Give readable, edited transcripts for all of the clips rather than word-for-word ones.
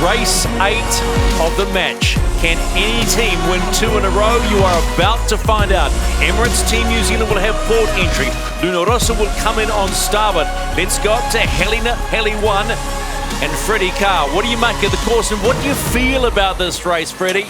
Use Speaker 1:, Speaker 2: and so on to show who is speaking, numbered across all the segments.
Speaker 1: race 8 of the match. Can any team win 2 in a row? You are about to find out. Emirates Team New Zealand will have port entry. Rossa will come in on starboard. Let's go up to Helena, Heli 1, and Freddie Carr. What do you make of the course, and what do you feel about this race, Freddie?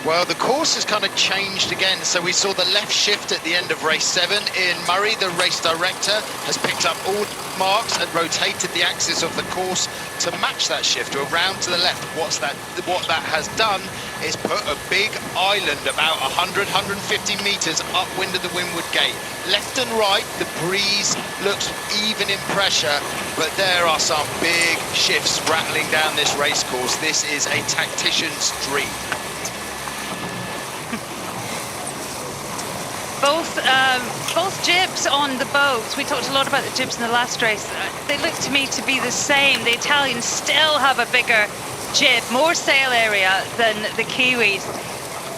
Speaker 2: Well, the course has kind of changed again. So we saw the left shift at the end of race 7. Ian Murray, the race director, has picked up all marks and rotated the axis of the course to match that shift around to the left. What that has done is put a big island about 100, 150 meters upwind of the windward gate. Left and right, the breeze looks even in pressure, but there are some big shifts rattling down this race course. This is a tactician's dream.
Speaker 3: Both jibs on the boats. We talked a lot about the jibs in the last race. They look to me to be the same. The Italians still have a bigger jib, more sail area than the Kiwis.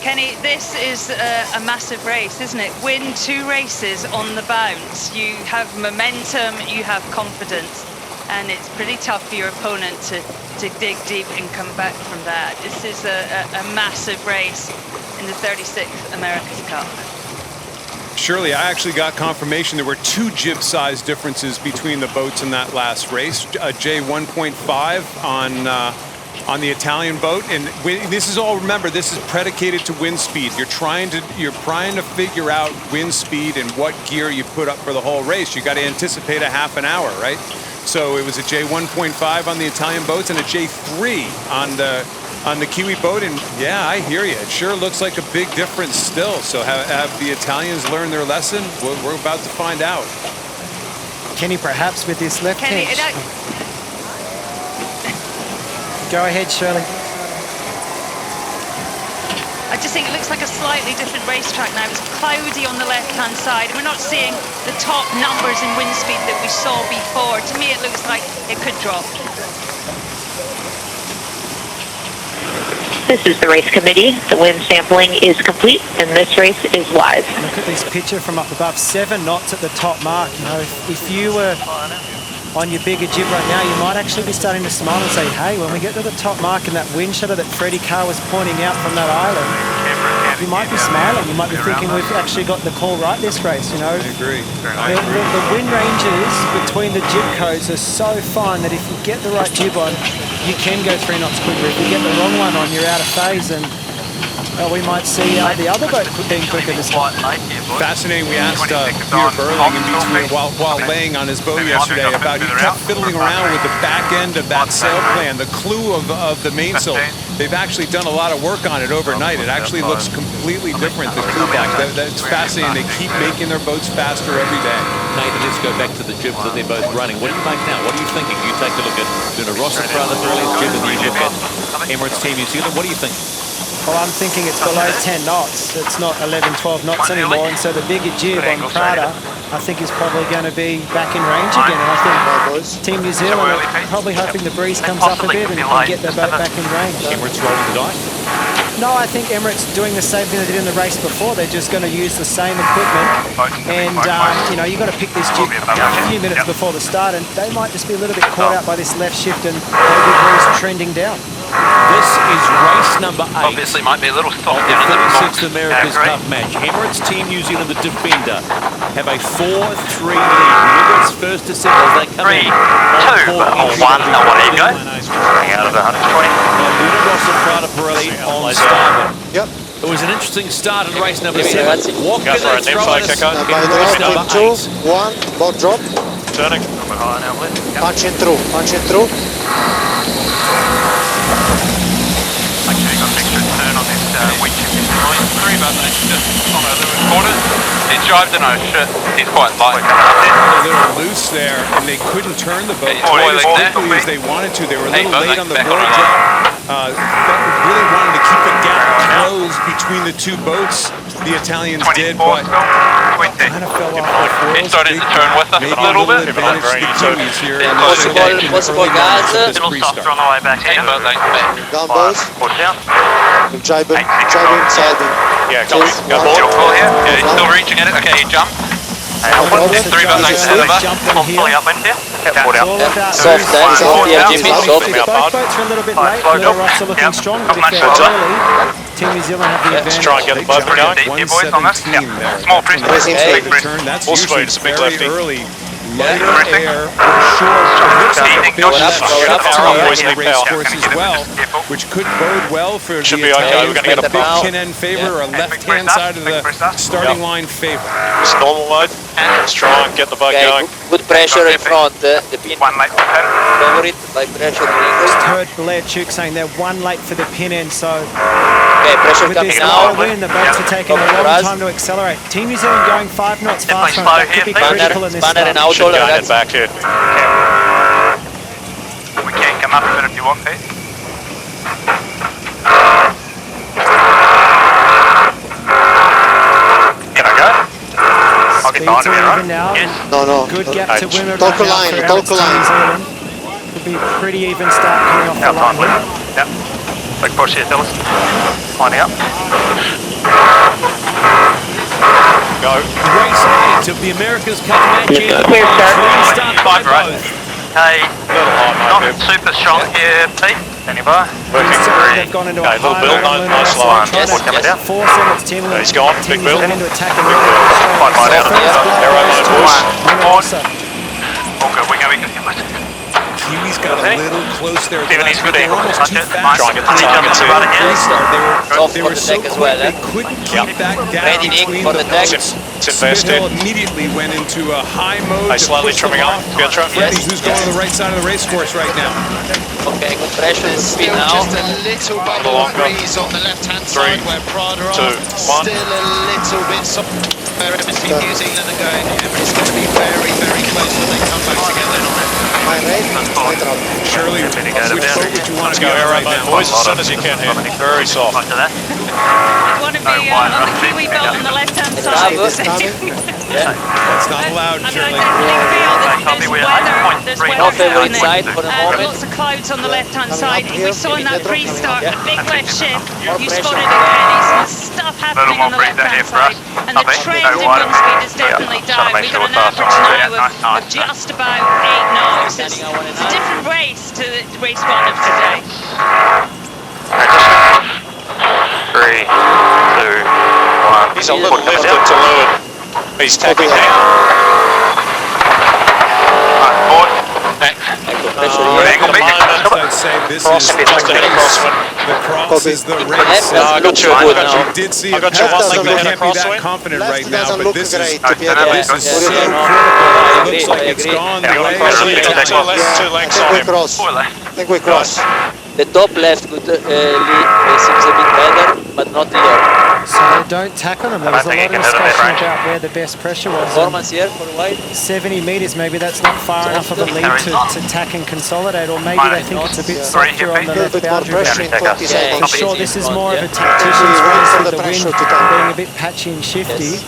Speaker 3: Kenny, this is a massive race, isn't it? Win 2 races on the bounce. You have momentum, you have confidence, and it's pretty tough for your opponent to dig deep and come back from that. This is a massive race in the 36th America's Cup.
Speaker 4: Shirley, I actually got confirmation there were 2 jib size differences between the boats in that last race. A J1.5 on the Italian boat, and this is all, remember, this is predicated to wind speed. You're trying to figure out wind speed and what gear you put up for the whole race. You got to anticipate a half an hour, right? So it was a J1.5 on the Italian boats and a J3 on the Kiwi boat, and yeah, I hear you. It sure looks like a big difference still. So have the Italians learned their lesson? We're about to find out.
Speaker 5: Kenny, perhaps with this left pinch. Go ahead, Shirley.
Speaker 3: I just think it looks like a slightly different racetrack now. It's cloudy on the left-hand side, and we're not seeing the top numbers in wind speed that we saw before. To me, it looks like it could drop.
Speaker 6: This is the race committee. The wind sampling is complete, and this race is live.
Speaker 5: Look at this picture from up above, 7 knots at the top mark. You know, if you were on your bigger jib right now, you might actually be starting to smile and say, hey, when we get to the top mark and that wind shutter that Freddie Carr was pointing out from that island, you might be smiling. You might be thinking we've actually got the call right this race, you know.
Speaker 4: I agree.
Speaker 5: The wind ranges between the jib codes are so fine that if you get the right jib on, you can go 3 knots quicker. If you get the wrong one on, you're out of phase, and we might see the other boat being quicker this time.
Speaker 4: Fascinating. We asked Peter Burling in between while laying on his boat yesterday about, he kept fiddling around with the back end of that sail plan, the clue of the mainsail. They've actually done a lot of work on it overnight. It actually looks completely different, the clue back. That's fascinating. They keep making their boats faster every day.
Speaker 1: Nathan, let's go back to the jibs that they're both running. What do you make now? What are you thinking? You take a look at Rossa, Prada, Pirelli jib, and then you look at Emirates Team New Zealand. What do you think?
Speaker 5: Well, I'm thinking it's below 10 knots. It's not 11, 12 knots anymore, and so the bigger jib on Prada, I think, is probably going to be back in range again. And I think Team New Zealand are probably hoping the breeze comes up a bit and get their boat back in range.
Speaker 1: Emirates rolling the dice?
Speaker 5: No, I think Emirates doing the same thing they did in the race before. They're just going to use the same equipment, and you know, you got to pick this jib a few minutes before the start, and they might just be a little bit caught out by this left shift and maybe breeze trending down.
Speaker 1: This is race number 8.
Speaker 7: Obviously might be a little soft
Speaker 1: of the 36th America's Cup match. Emirates Team New Zealand, the defender, have a 4-3 lead. Emirates first to settle as they come in.
Speaker 7: 2, 1, away you go. Out of 120.
Speaker 1: Rossa, Prada, Pirelli on starboard.
Speaker 8: Yep.
Speaker 1: It was an interesting start in race number 7. What can they throw at us in
Speaker 8: by the
Speaker 1: race number 8?
Speaker 8: 2, 1, boat drop.
Speaker 7: Turning.
Speaker 8: Punching through, punching through.
Speaker 7: Actually got an extra turn on this winch in this line. 3 about that, just on a little quarter. It drives in our shit. It's quite light.
Speaker 4: A little loose there, and they couldn't turn the boat quite as quickly as they wanted to. They were a little late on the board drop. Really wanted to keep the gap closed between the 2 boats. The Italians did, but kind of fell off the foils.
Speaker 7: It started to turn with us a little bit.
Speaker 4: Advantage to the Kiwis here.
Speaker 8: Possible guys.
Speaker 7: A little softer on the way back.
Speaker 8: Down boys. Jibing, siding.
Speaker 7: Yeah, go board. Here. Yeah, he's still reaching at it. Okay, jump. Three of us next to Emma. Fully upwind here. Yeah,
Speaker 5: It's all about
Speaker 8: Soft,
Speaker 5: who's
Speaker 8: soft, yeah, Jimmy, soft.
Speaker 5: Both boats are a little bit late. Rossa looking strong, but if they're early, Team New Zealand have the advantage.
Speaker 9: Try and get the boat going.
Speaker 7: You boys on this? Yeah.
Speaker 4: 117 there.
Speaker 7: Small press,
Speaker 8: Hey.
Speaker 7: big press.
Speaker 4: Turn, that's
Speaker 9: Full
Speaker 4: usually
Speaker 9: speed, it's a big
Speaker 4: very
Speaker 9: lefty.
Speaker 4: early.
Speaker 7: Yeah.
Speaker 4: Lighter
Speaker 7: Pressing.
Speaker 4: air, short, looks like a big
Speaker 7: Going
Speaker 8: up, going up.
Speaker 4: power
Speaker 9: Boys,
Speaker 4: in the
Speaker 9: big
Speaker 4: race
Speaker 9: power.
Speaker 4: course as well, which could bode well for
Speaker 9: Should
Speaker 4: the
Speaker 9: be okay,
Speaker 4: Italians.
Speaker 9: we're gonna get a
Speaker 4: big
Speaker 8: bow.
Speaker 4: pin end favor or
Speaker 7: Yeah, big
Speaker 4: left-hand
Speaker 7: press up,
Speaker 4: side of
Speaker 7: big
Speaker 4: the
Speaker 7: press up.
Speaker 4: starting
Speaker 9: Yep.
Speaker 4: line favor.
Speaker 9: It's normal mode. Let's try and get the boat
Speaker 8: Okay,
Speaker 9: going.
Speaker 8: good pressure in front. The pin
Speaker 7: 1 late 10.
Speaker 8: favorite, like pressure in English.
Speaker 5: Heard Blair Chuk saying they're one late for the pin end, so
Speaker 8: Okay, pressure
Speaker 5: with
Speaker 8: coming
Speaker 5: this
Speaker 8: now.
Speaker 5: low wind, the boats are taking a
Speaker 8: Come for
Speaker 5: long
Speaker 8: us.
Speaker 5: time to accelerate. Team New Zealand going 5 knots
Speaker 7: Definitely
Speaker 5: faster.
Speaker 7: slow
Speaker 5: That could be
Speaker 7: here, please.
Speaker 5: critical in this
Speaker 8: Spanner and
Speaker 5: start.
Speaker 8: out,
Speaker 9: Should
Speaker 8: all
Speaker 9: go head
Speaker 8: ragazzi.
Speaker 9: back here.
Speaker 7: We can come up a bit if you want, Pete. Can I go? I'll get behind
Speaker 5: Speeds
Speaker 7: him here,
Speaker 5: are
Speaker 7: right?
Speaker 5: even now.
Speaker 7: Yes.
Speaker 8: No.
Speaker 5: Good gap to win it
Speaker 8: Talk
Speaker 5: right now
Speaker 8: line,
Speaker 5: for
Speaker 8: talk
Speaker 5: Emirates Team
Speaker 8: line.
Speaker 5: New Zealand. Could be a pretty even start coming off the
Speaker 7: Outside
Speaker 5: line
Speaker 7: wind.
Speaker 5: here.
Speaker 7: Yep. Big push here, fellas. Lining up.
Speaker 9: Go.
Speaker 1: Race 8 of the America's Cup match.
Speaker 6: Clear start.
Speaker 1: Start by
Speaker 7: Fine, right.
Speaker 1: both.
Speaker 7: Hey,
Speaker 9: Little high,
Speaker 7: not
Speaker 9: mate.
Speaker 7: super strong here, Pete. Standing by.
Speaker 9: Working
Speaker 5: So
Speaker 9: three.
Speaker 5: they've gone into
Speaker 9: Okay,
Speaker 5: a
Speaker 9: little
Speaker 5: high
Speaker 9: build,
Speaker 5: line,
Speaker 9: nice
Speaker 5: so
Speaker 9: line.
Speaker 5: trying
Speaker 8: Yes,
Speaker 5: to
Speaker 8: yes.
Speaker 7: down.
Speaker 5: force Emirates Team
Speaker 9: He's gone,
Speaker 5: Team
Speaker 9: big
Speaker 5: New
Speaker 9: build.
Speaker 5: Zealand into attack and
Speaker 7: Quite right out of
Speaker 8: Yes,
Speaker 7: the
Speaker 9: Arrow mode, boys.
Speaker 5: Rossa.
Speaker 7: All good, we can
Speaker 4: Kiwis got a little close there. at the
Speaker 7: Steven, he's
Speaker 4: last
Speaker 7: good
Speaker 4: minute. They were
Speaker 7: angle.
Speaker 4: almost
Speaker 7: Touch
Speaker 4: too
Speaker 7: it.
Speaker 4: fast.
Speaker 9: Try and get the
Speaker 4: at the
Speaker 9: targets
Speaker 4: very
Speaker 7: in.
Speaker 4: restart.
Speaker 8: Soft
Speaker 4: They
Speaker 8: for
Speaker 4: were
Speaker 8: the
Speaker 4: so
Speaker 8: deck as
Speaker 4: quick,
Speaker 8: well,
Speaker 4: they
Speaker 8: eh?
Speaker 4: couldn't keep that gap
Speaker 8: Ready, Nick,
Speaker 4: between
Speaker 8: for
Speaker 4: the
Speaker 8: the deck.
Speaker 4: boats.
Speaker 9: It's invested.
Speaker 4: Smith immediately went into a high mode
Speaker 9: Hey,
Speaker 4: to
Speaker 9: slowly
Speaker 4: push them
Speaker 9: trimming up.
Speaker 4: off.
Speaker 9: Pietro.
Speaker 4: Freddie,
Speaker 8: Yes.
Speaker 4: who's going to the right side of the race course right now.
Speaker 8: Okay, good pressure and speed
Speaker 2: Still
Speaker 8: now.
Speaker 2: just a little bubble of
Speaker 9: Longer.
Speaker 2: breeze on the left-hand
Speaker 9: Three,
Speaker 2: side where Prada are.
Speaker 9: 2, 1.
Speaker 2: Still a little bit soft where Emirates Team New Zealand are going. It's going to be very, very close when they come back together.
Speaker 8: My right, my drop.
Speaker 4: Shirley, which boat would you want
Speaker 9: Let's
Speaker 4: to
Speaker 9: go
Speaker 4: be on
Speaker 9: arrow
Speaker 4: right
Speaker 9: mode,
Speaker 4: now?
Speaker 9: boys, as soon as you can here. Very soft.
Speaker 7: Right to that.
Speaker 3: Want to be on the Kiwi boat on the left-hand side.
Speaker 4: That's not allowed, Shirley.
Speaker 7: Copy, we're at
Speaker 3: There's
Speaker 7: 8.3.
Speaker 3: weather
Speaker 8: No favorite
Speaker 3: happening.
Speaker 8: side for the moment.
Speaker 3: Lots of clouds on the left-hand
Speaker 8: Coming
Speaker 3: side.
Speaker 8: up here,
Speaker 3: We saw in that
Speaker 8: Pietro.
Speaker 3: pre-start
Speaker 8: Yeah.
Speaker 3: a big left shift.
Speaker 8: More
Speaker 3: You
Speaker 8: pressure.
Speaker 3: spotted it already. Some stuff happening
Speaker 7: more
Speaker 3: on the
Speaker 7: breather here
Speaker 3: left-hand
Speaker 7: for us.
Speaker 3: side. And the
Speaker 7: Copy.
Speaker 3: trend
Speaker 7: No
Speaker 3: in
Speaker 7: wider.
Speaker 3: wind speed is definitely
Speaker 7: Yeah.
Speaker 3: down.
Speaker 7: Trying to make
Speaker 3: We've
Speaker 7: sure
Speaker 3: got an
Speaker 7: we're fast
Speaker 3: average
Speaker 7: on.
Speaker 3: now
Speaker 7: Yeah,
Speaker 3: of
Speaker 7: nice.
Speaker 3: just about 8 knots. It's
Speaker 8: Standing on one and
Speaker 3: a different race to the race 1 of today.
Speaker 7: 3, 2, 1.
Speaker 9: He's a little lifted to leeward. He's tacking down.
Speaker 7: Forward.
Speaker 8: Good pressure
Speaker 7: Good
Speaker 8: here.
Speaker 7: angle, Pete.
Speaker 4: I'd say this
Speaker 9: Cross,
Speaker 4: is
Speaker 9: just ahead of crosswind.
Speaker 4: the cross
Speaker 8: Copy.
Speaker 4: is the
Speaker 8: Left
Speaker 4: race.
Speaker 8: doesn't
Speaker 9: I got
Speaker 8: look
Speaker 9: you.
Speaker 8: so
Speaker 9: I
Speaker 8: good
Speaker 9: got
Speaker 8: now.
Speaker 9: you.
Speaker 4: You did see
Speaker 9: I
Speaker 4: a
Speaker 9: got you
Speaker 4: pass,
Speaker 9: one
Speaker 4: so
Speaker 9: link
Speaker 4: you
Speaker 9: ahead
Speaker 4: can't
Speaker 9: of
Speaker 4: be that
Speaker 9: crosswind.
Speaker 4: confident
Speaker 8: Left
Speaker 4: right now,
Speaker 8: doesn't
Speaker 4: but
Speaker 8: look
Speaker 4: this is
Speaker 8: great,
Speaker 7: No,
Speaker 8: Pietro.
Speaker 7: no,
Speaker 4: this
Speaker 7: no.
Speaker 4: is
Speaker 8: Yes,
Speaker 4: so
Speaker 8: yeah, no.
Speaker 4: critical.
Speaker 8: I
Speaker 4: It
Speaker 8: agree,
Speaker 4: looks like
Speaker 8: I
Speaker 4: it's
Speaker 8: agree.
Speaker 4: gone
Speaker 7: Yeah,
Speaker 4: the way
Speaker 7: cross
Speaker 4: of the
Speaker 7: it.
Speaker 9: Take
Speaker 4: Italians.
Speaker 9: two left, two
Speaker 8: I
Speaker 9: lengths
Speaker 8: think
Speaker 9: on
Speaker 8: we
Speaker 9: him.
Speaker 8: cross.
Speaker 7: Forward left.
Speaker 8: I think we cross. The top left could seems a bit better, but not clear.
Speaker 5: So they don't tack on them. There was a
Speaker 7: I
Speaker 5: lot
Speaker 7: think
Speaker 5: of
Speaker 7: he can hit it
Speaker 5: discussion
Speaker 7: mid-range.
Speaker 5: about where the best pressure was. And
Speaker 8: Performance here for a while.
Speaker 5: 70 metres, maybe that's not far enough of a lead to tack and consolidate, or maybe they think it's a bit softer on the
Speaker 8: A little
Speaker 5: left
Speaker 8: bit more
Speaker 5: boundary.
Speaker 8: pressure in 20
Speaker 5: For
Speaker 8: seconds.
Speaker 5: sure, this is more of a
Speaker 8: Yeah.
Speaker 5: tactician's
Speaker 8: We wait
Speaker 5: race
Speaker 8: for
Speaker 5: with
Speaker 8: the
Speaker 5: the wind
Speaker 8: pressure to come.
Speaker 5: being a bit patchy and shifty.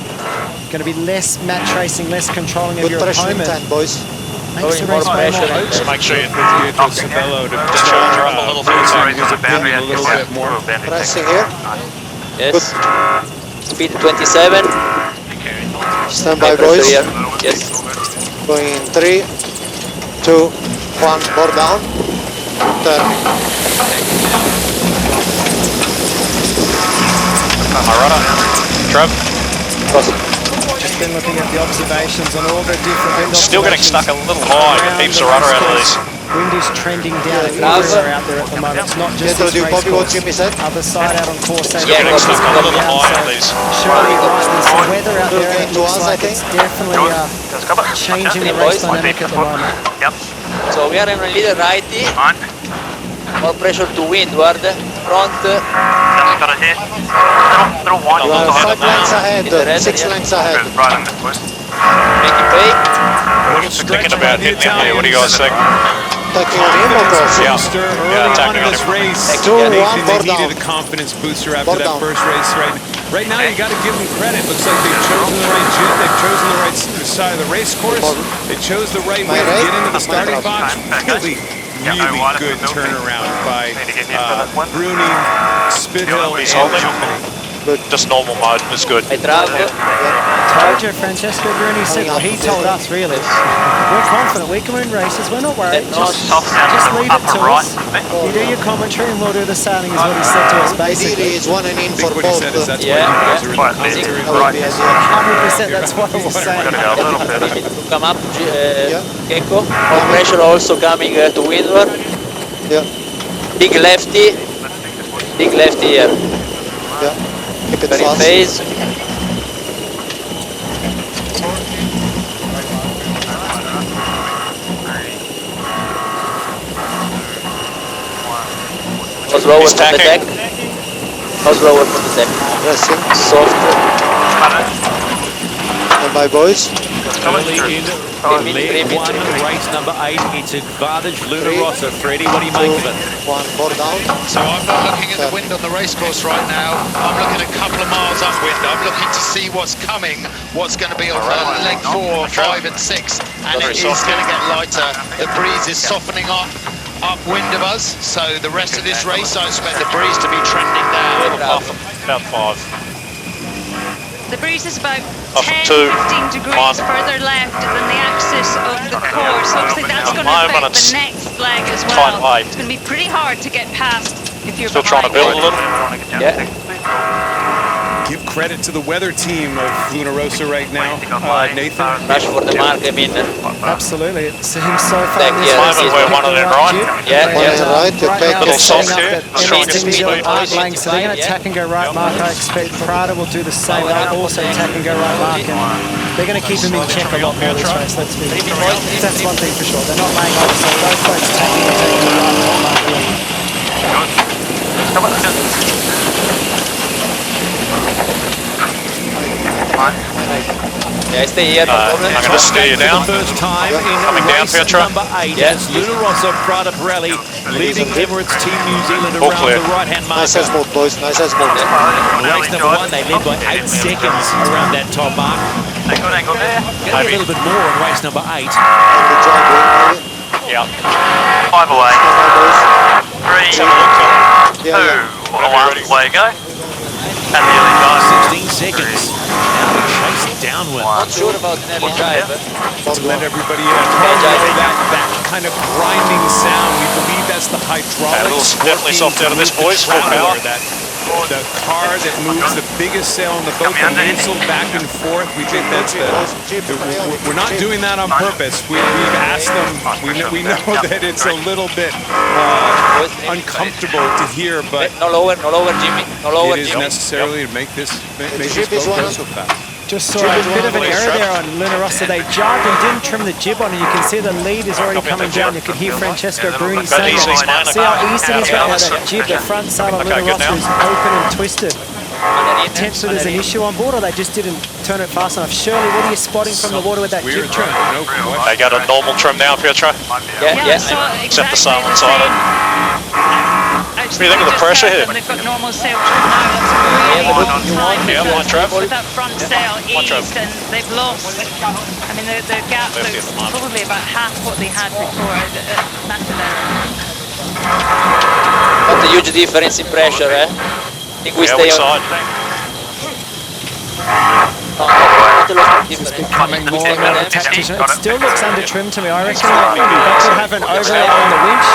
Speaker 5: Going to be less match racing, less controlling of
Speaker 8: Good
Speaker 5: your
Speaker 8: pressure in
Speaker 5: opponent.
Speaker 8: 10, boys.
Speaker 5: Makes the
Speaker 8: Going
Speaker 5: race
Speaker 8: more
Speaker 5: way more
Speaker 8: pressure.
Speaker 5: open.
Speaker 9: Just make sure you
Speaker 4: Pietro Sabello to
Speaker 9: just charge her up a little
Speaker 4: boost
Speaker 9: further.
Speaker 4: his opinion a little bit more.
Speaker 8: Pressing here.
Speaker 6: Yes.
Speaker 8: Speed 27.
Speaker 6: Stand by,
Speaker 8: High pressure
Speaker 6: boys.
Speaker 8: here. Yes.
Speaker 6: Going in 3, 2, 1. Board down. Turn.
Speaker 9: My runner. Trev,
Speaker 5: Just been looking at the observations on all the different wind
Speaker 9: still getting stuck a little high, but keeps the rudder out of these.
Speaker 5: Wind is trending down
Speaker 8: Now,
Speaker 5: everywhere out there at the moment. It's not just
Speaker 6: Pietro,
Speaker 5: this
Speaker 6: do you
Speaker 5: race
Speaker 6: copy what
Speaker 5: course.
Speaker 6: Jimmy said?
Speaker 5: Other side out on course.
Speaker 9: Still
Speaker 8: Yeah,
Speaker 9: getting stuck a little
Speaker 5: down,
Speaker 9: high
Speaker 5: so
Speaker 9: on these.
Speaker 5: surely you're right, there's some weather out there and it
Speaker 6: Looking to
Speaker 5: looks
Speaker 6: us,
Speaker 5: like
Speaker 6: I think.
Speaker 5: it's definitely changing the race dynamic at the moment.
Speaker 7: Yep.
Speaker 8: So we are in a little righty.
Speaker 7: Fine.
Speaker 8: More pressure to windward. Front.
Speaker 7: Just got it here. Little wide.
Speaker 6: You are 5 lengths
Speaker 8: In
Speaker 6: ahead,
Speaker 8: the red,
Speaker 6: 6
Speaker 8: yeah.
Speaker 6: lengths ahead.
Speaker 7: Good, right in this twist.
Speaker 8: Making pay.
Speaker 9: Thinking about hitting him here. What do you guys think?
Speaker 6: Taking on him or crossing?
Speaker 9: Yeah.
Speaker 4: Booster early
Speaker 9: Yeah,
Speaker 4: on
Speaker 9: attacking
Speaker 4: in
Speaker 9: on
Speaker 4: this
Speaker 9: him.
Speaker 4: race.
Speaker 6: Two,
Speaker 4: Nathan,
Speaker 6: one, board
Speaker 4: they needed
Speaker 6: down.
Speaker 4: a confidence booster after
Speaker 6: Board
Speaker 4: that
Speaker 6: down.
Speaker 4: first race. Right now, you got to give them credit. Looks like they've chosen the right jib. They've chosen the right side of the race course. They chose the right way to
Speaker 6: right?
Speaker 4: get into the
Speaker 6: My
Speaker 4: starting
Speaker 6: right.
Speaker 4: box. Really good turnaround by
Speaker 7: Need to get in for that one.
Speaker 4: Bruni, Spithill,
Speaker 9: He's
Speaker 4: and
Speaker 9: holding.
Speaker 4: company.
Speaker 6: Good.
Speaker 9: Just normal mode is good.
Speaker 8: I travel.
Speaker 5: Told you, Francesco Bruni said, well, he told us really, we're confident we can win races, we're not worried, just leave it to us. You do your commentary and we'll do the sailing is what he said to us basically.
Speaker 6: Ideally, it's one and in
Speaker 4: I
Speaker 6: for
Speaker 4: think what he
Speaker 6: both.
Speaker 4: said is that's
Speaker 8: Yeah,
Speaker 4: why you guys are in the
Speaker 6: That would be ideal.
Speaker 5: 100% that's what he was saying.
Speaker 8: to come up, Gecko. More pressure also coming to windward.
Speaker 6: Yeah,
Speaker 8: Big lefty here.
Speaker 6: yeah. Keep it
Speaker 8: Very
Speaker 6: fast.
Speaker 8: phase. Was lower
Speaker 9: He's
Speaker 8: from the deck.
Speaker 9: tacking.
Speaker 8: Was lower from the deck.
Speaker 6: Pressing.
Speaker 8: Soft.
Speaker 6: And my boys.
Speaker 1: Early in leg one, race number 8. It's advantage Luna Rossa. Freddie, what do you make of it?
Speaker 6: 1, 4 down.
Speaker 2: So I'm not looking at the wind on the racecourse right now. I'm looking a couple of miles upwind. I'm looking to see what's coming, what's going to be on leg 4, 5 and 6. And it is going to get lighter. The breeze is softening up upwind of us. So the rest of this race, I expect the breeze to be trending down.
Speaker 9: About 5.
Speaker 3: The breeze is about
Speaker 9: Off
Speaker 3: 10,
Speaker 9: 2,
Speaker 3: 15 degrees
Speaker 9: 1.
Speaker 3: further left than the axis of the course. Obviously, that's going to affect the next leg as
Speaker 9: Tight
Speaker 3: well.
Speaker 9: line.
Speaker 3: It's going to be pretty hard to get past if you're
Speaker 9: Still trying to
Speaker 3: behind.
Speaker 9: build a little.
Speaker 8: Yeah.
Speaker 4: Give credit to the weather team of Luna Rossa right now, Nathan.
Speaker 8: Rush for the mark, I mean.
Speaker 5: Absolutely, it seems so far.
Speaker 8: Thank you.
Speaker 9: Moment where one of them right.
Speaker 8: Yeah,
Speaker 6: One
Speaker 8: yeah.
Speaker 6: and right, the
Speaker 5: Right
Speaker 6: back
Speaker 5: now,
Speaker 9: Little
Speaker 5: they're
Speaker 6: is
Speaker 9: soft
Speaker 5: setting
Speaker 9: here.
Speaker 5: up
Speaker 9: I'm
Speaker 5: the
Speaker 9: trying to
Speaker 5: Emirates
Speaker 9: get
Speaker 5: Team
Speaker 9: some
Speaker 5: New Zealand
Speaker 9: speed.
Speaker 5: arc lane, so they're going to attack and go right mark. I expect Prada will do the same. They'll also attack and go right mark, and they're going to keep him in check a lot more this race. Let's be. That's one thing for sure. They're not laying off, so those folks taking the right top mark.
Speaker 8: Yeah, stay here, no problem.
Speaker 9: I'm going to steer you down.
Speaker 1: For the first time in
Speaker 9: Coming down,
Speaker 1: race
Speaker 9: Petra.
Speaker 1: number 8.
Speaker 8: Yeah.
Speaker 1: It's Luna Rossa, Prada Pirelli, leading Emirates Team New Zealand
Speaker 9: All
Speaker 1: around
Speaker 9: clear.
Speaker 1: the right-hand
Speaker 6: nice
Speaker 1: marker.
Speaker 6: as both, boys. Nice as both.
Speaker 1: Race number 1, they led by 8 seconds around that top mark.
Speaker 7: Good angle there.
Speaker 1: Going to be a little bit more in race number 8.
Speaker 6: Good job, Wayne.
Speaker 9: Yeah.
Speaker 7: 5 away.
Speaker 6: My boys.
Speaker 7: 3, 2,
Speaker 6: Yeah, yeah.
Speaker 7: 1. Away you go. And the early dive.
Speaker 1: 16 seconds. Now to chase downwind.
Speaker 8: Not sure about an early drive.
Speaker 4: To let everybody in. That kind of grinding sound, we believe that's the hydraulics.
Speaker 9: Definitely soft out of this, boys. Full power.
Speaker 4: The car that moves the biggest sail on the boat, the mainsail back and forth. We think that's we're not doing that on purpose. We've asked them. We know that it's a little bit uncomfortable to hear, but
Speaker 8: No lower, Jimmy. No lower,
Speaker 4: it is
Speaker 8: Jimmy.
Speaker 4: necessarily to make this
Speaker 6: jib is
Speaker 4: boat go
Speaker 6: one.
Speaker 4: so fast.
Speaker 5: Just saw a bit of an error there on Luna Rossa. They jogged and didn't trim the jib on, and you can see the lead is already coming down. You can hear Francesco Bruni saying, see how easy it is right now, that jib, the front sail on Luna Rossa is open and twisted. Potentially there's an issue on board, or they just didn't turn it fast enough. Shirley, what are you spotting from the water with that jib trim?
Speaker 4: No question.
Speaker 9: They got a normal trim now, Petra.
Speaker 8: Yeah, yeah.
Speaker 3: So
Speaker 9: Except the
Speaker 3: exactly
Speaker 9: sail
Speaker 3: the
Speaker 9: inside
Speaker 3: same.
Speaker 9: it.
Speaker 3: What
Speaker 9: do you think of the pressure here?
Speaker 3: They've got normal sail trim now. That's a really long time
Speaker 9: Yeah,
Speaker 3: with
Speaker 9: one trap.
Speaker 3: with that front sail
Speaker 9: One trap.
Speaker 3: eased, and they've lost. I mean, the gap
Speaker 9: Left
Speaker 3: looks
Speaker 9: at the moment.
Speaker 3: probably about half what they had before. Massive error.
Speaker 8: Not a huge difference in pressure, eh? I think we
Speaker 9: Yeah,
Speaker 8: stay
Speaker 9: which
Speaker 8: on.
Speaker 9: side?
Speaker 8: Not a lot of difference.
Speaker 5: Becoming more and more of a tactician. It still looks under trim to me. I reckon that could have an overlay on the winch.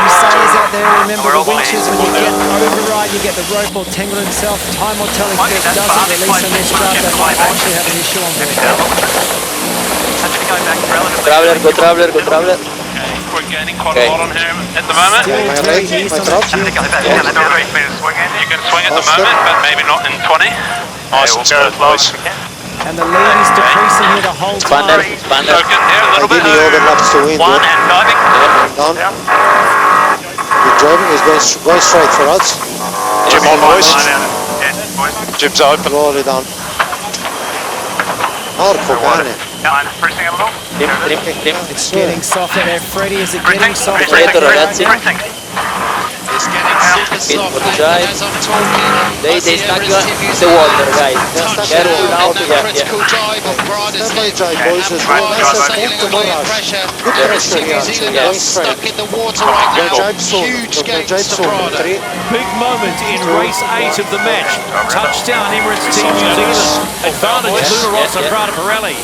Speaker 5: You sailors out there, remember the winches, when you get override, you get the rope all tangled itself. Time will tell if it doesn't release on this draft, they might actually have an issue on board.
Speaker 7: Actually going back relatively.
Speaker 8: Traveler, go traveler, go traveler.
Speaker 7: We're gaining quite a lot on here at the moment.
Speaker 5: Still
Speaker 6: my
Speaker 5: very
Speaker 6: right,
Speaker 5: easy
Speaker 6: my
Speaker 5: on the
Speaker 6: drop.
Speaker 5: jib.
Speaker 7: You can swing at the
Speaker 6: Faster.
Speaker 7: moment, but maybe not in 20.
Speaker 9: Nice and smooth, boys.
Speaker 5: And the lead is decreasing here the whole
Speaker 8: Spanner,
Speaker 5: time.
Speaker 8: spanner.
Speaker 7: Broken here a little bit.
Speaker 6: Ideally overlaps to wind.
Speaker 7: 1 and diving.
Speaker 6: Down. Good driving is going straight for us.
Speaker 9: Jib on, boys.
Speaker 7: Yes, boys.
Speaker 9: Jib's open.
Speaker 6: Roll it down. Marco, bene.
Speaker 7: Pressing a little.
Speaker 8: Trim.
Speaker 5: It's getting softer there. Freddie, is it getting softer?
Speaker 8: Pressing,
Speaker 5: right
Speaker 8: ragazzi.
Speaker 5: now?
Speaker 7: Pressing.
Speaker 2: is getting super soft.
Speaker 8: for the
Speaker 2: And
Speaker 8: drive.
Speaker 2: as I'm talking,
Speaker 8: They
Speaker 2: I see
Speaker 8: stuck
Speaker 2: Emirates Team New
Speaker 8: the
Speaker 2: Zealand
Speaker 8: water, guys.
Speaker 2: touch
Speaker 8: Careful
Speaker 2: down
Speaker 8: now.
Speaker 2: on that critical drive on Prada's
Speaker 6: Stand by
Speaker 2: head.
Speaker 6: drive, boys,
Speaker 2: And
Speaker 6: as well.
Speaker 2: Prada
Speaker 6: Nice and
Speaker 2: sailing
Speaker 6: comfortable
Speaker 2: away at
Speaker 6: rush.
Speaker 2: pressure.
Speaker 6: Good
Speaker 2: Emirates
Speaker 6: pressure
Speaker 2: Team New
Speaker 6: here,
Speaker 2: Zealand
Speaker 6: going
Speaker 2: are
Speaker 6: straight.
Speaker 2: stuck in the water right
Speaker 6: Going
Speaker 2: now.
Speaker 6: drive soon.
Speaker 2: Huge
Speaker 6: Going
Speaker 2: gains
Speaker 6: drive
Speaker 2: to
Speaker 6: soon.
Speaker 2: Prada.
Speaker 6: 3,
Speaker 1: Big moment in race 8 of the match. Touchdown Emirates Team New Zealand. Advantage Luna Rossa, Prada Pirelli.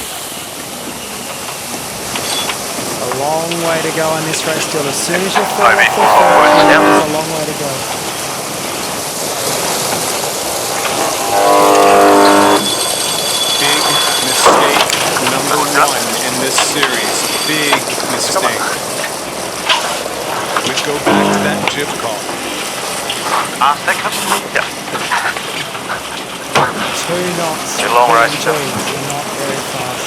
Speaker 5: A long way to go on this race still. As soon as you fall off the field, there's a long way to go.
Speaker 4: Big mistake number 1 in this series. Big mistake. We go back to that jib call.
Speaker 7: Yeah.
Speaker 5: 2 knots.
Speaker 7: It's a long race,
Speaker 5: PG,
Speaker 7: Jeff.
Speaker 5: not very fast.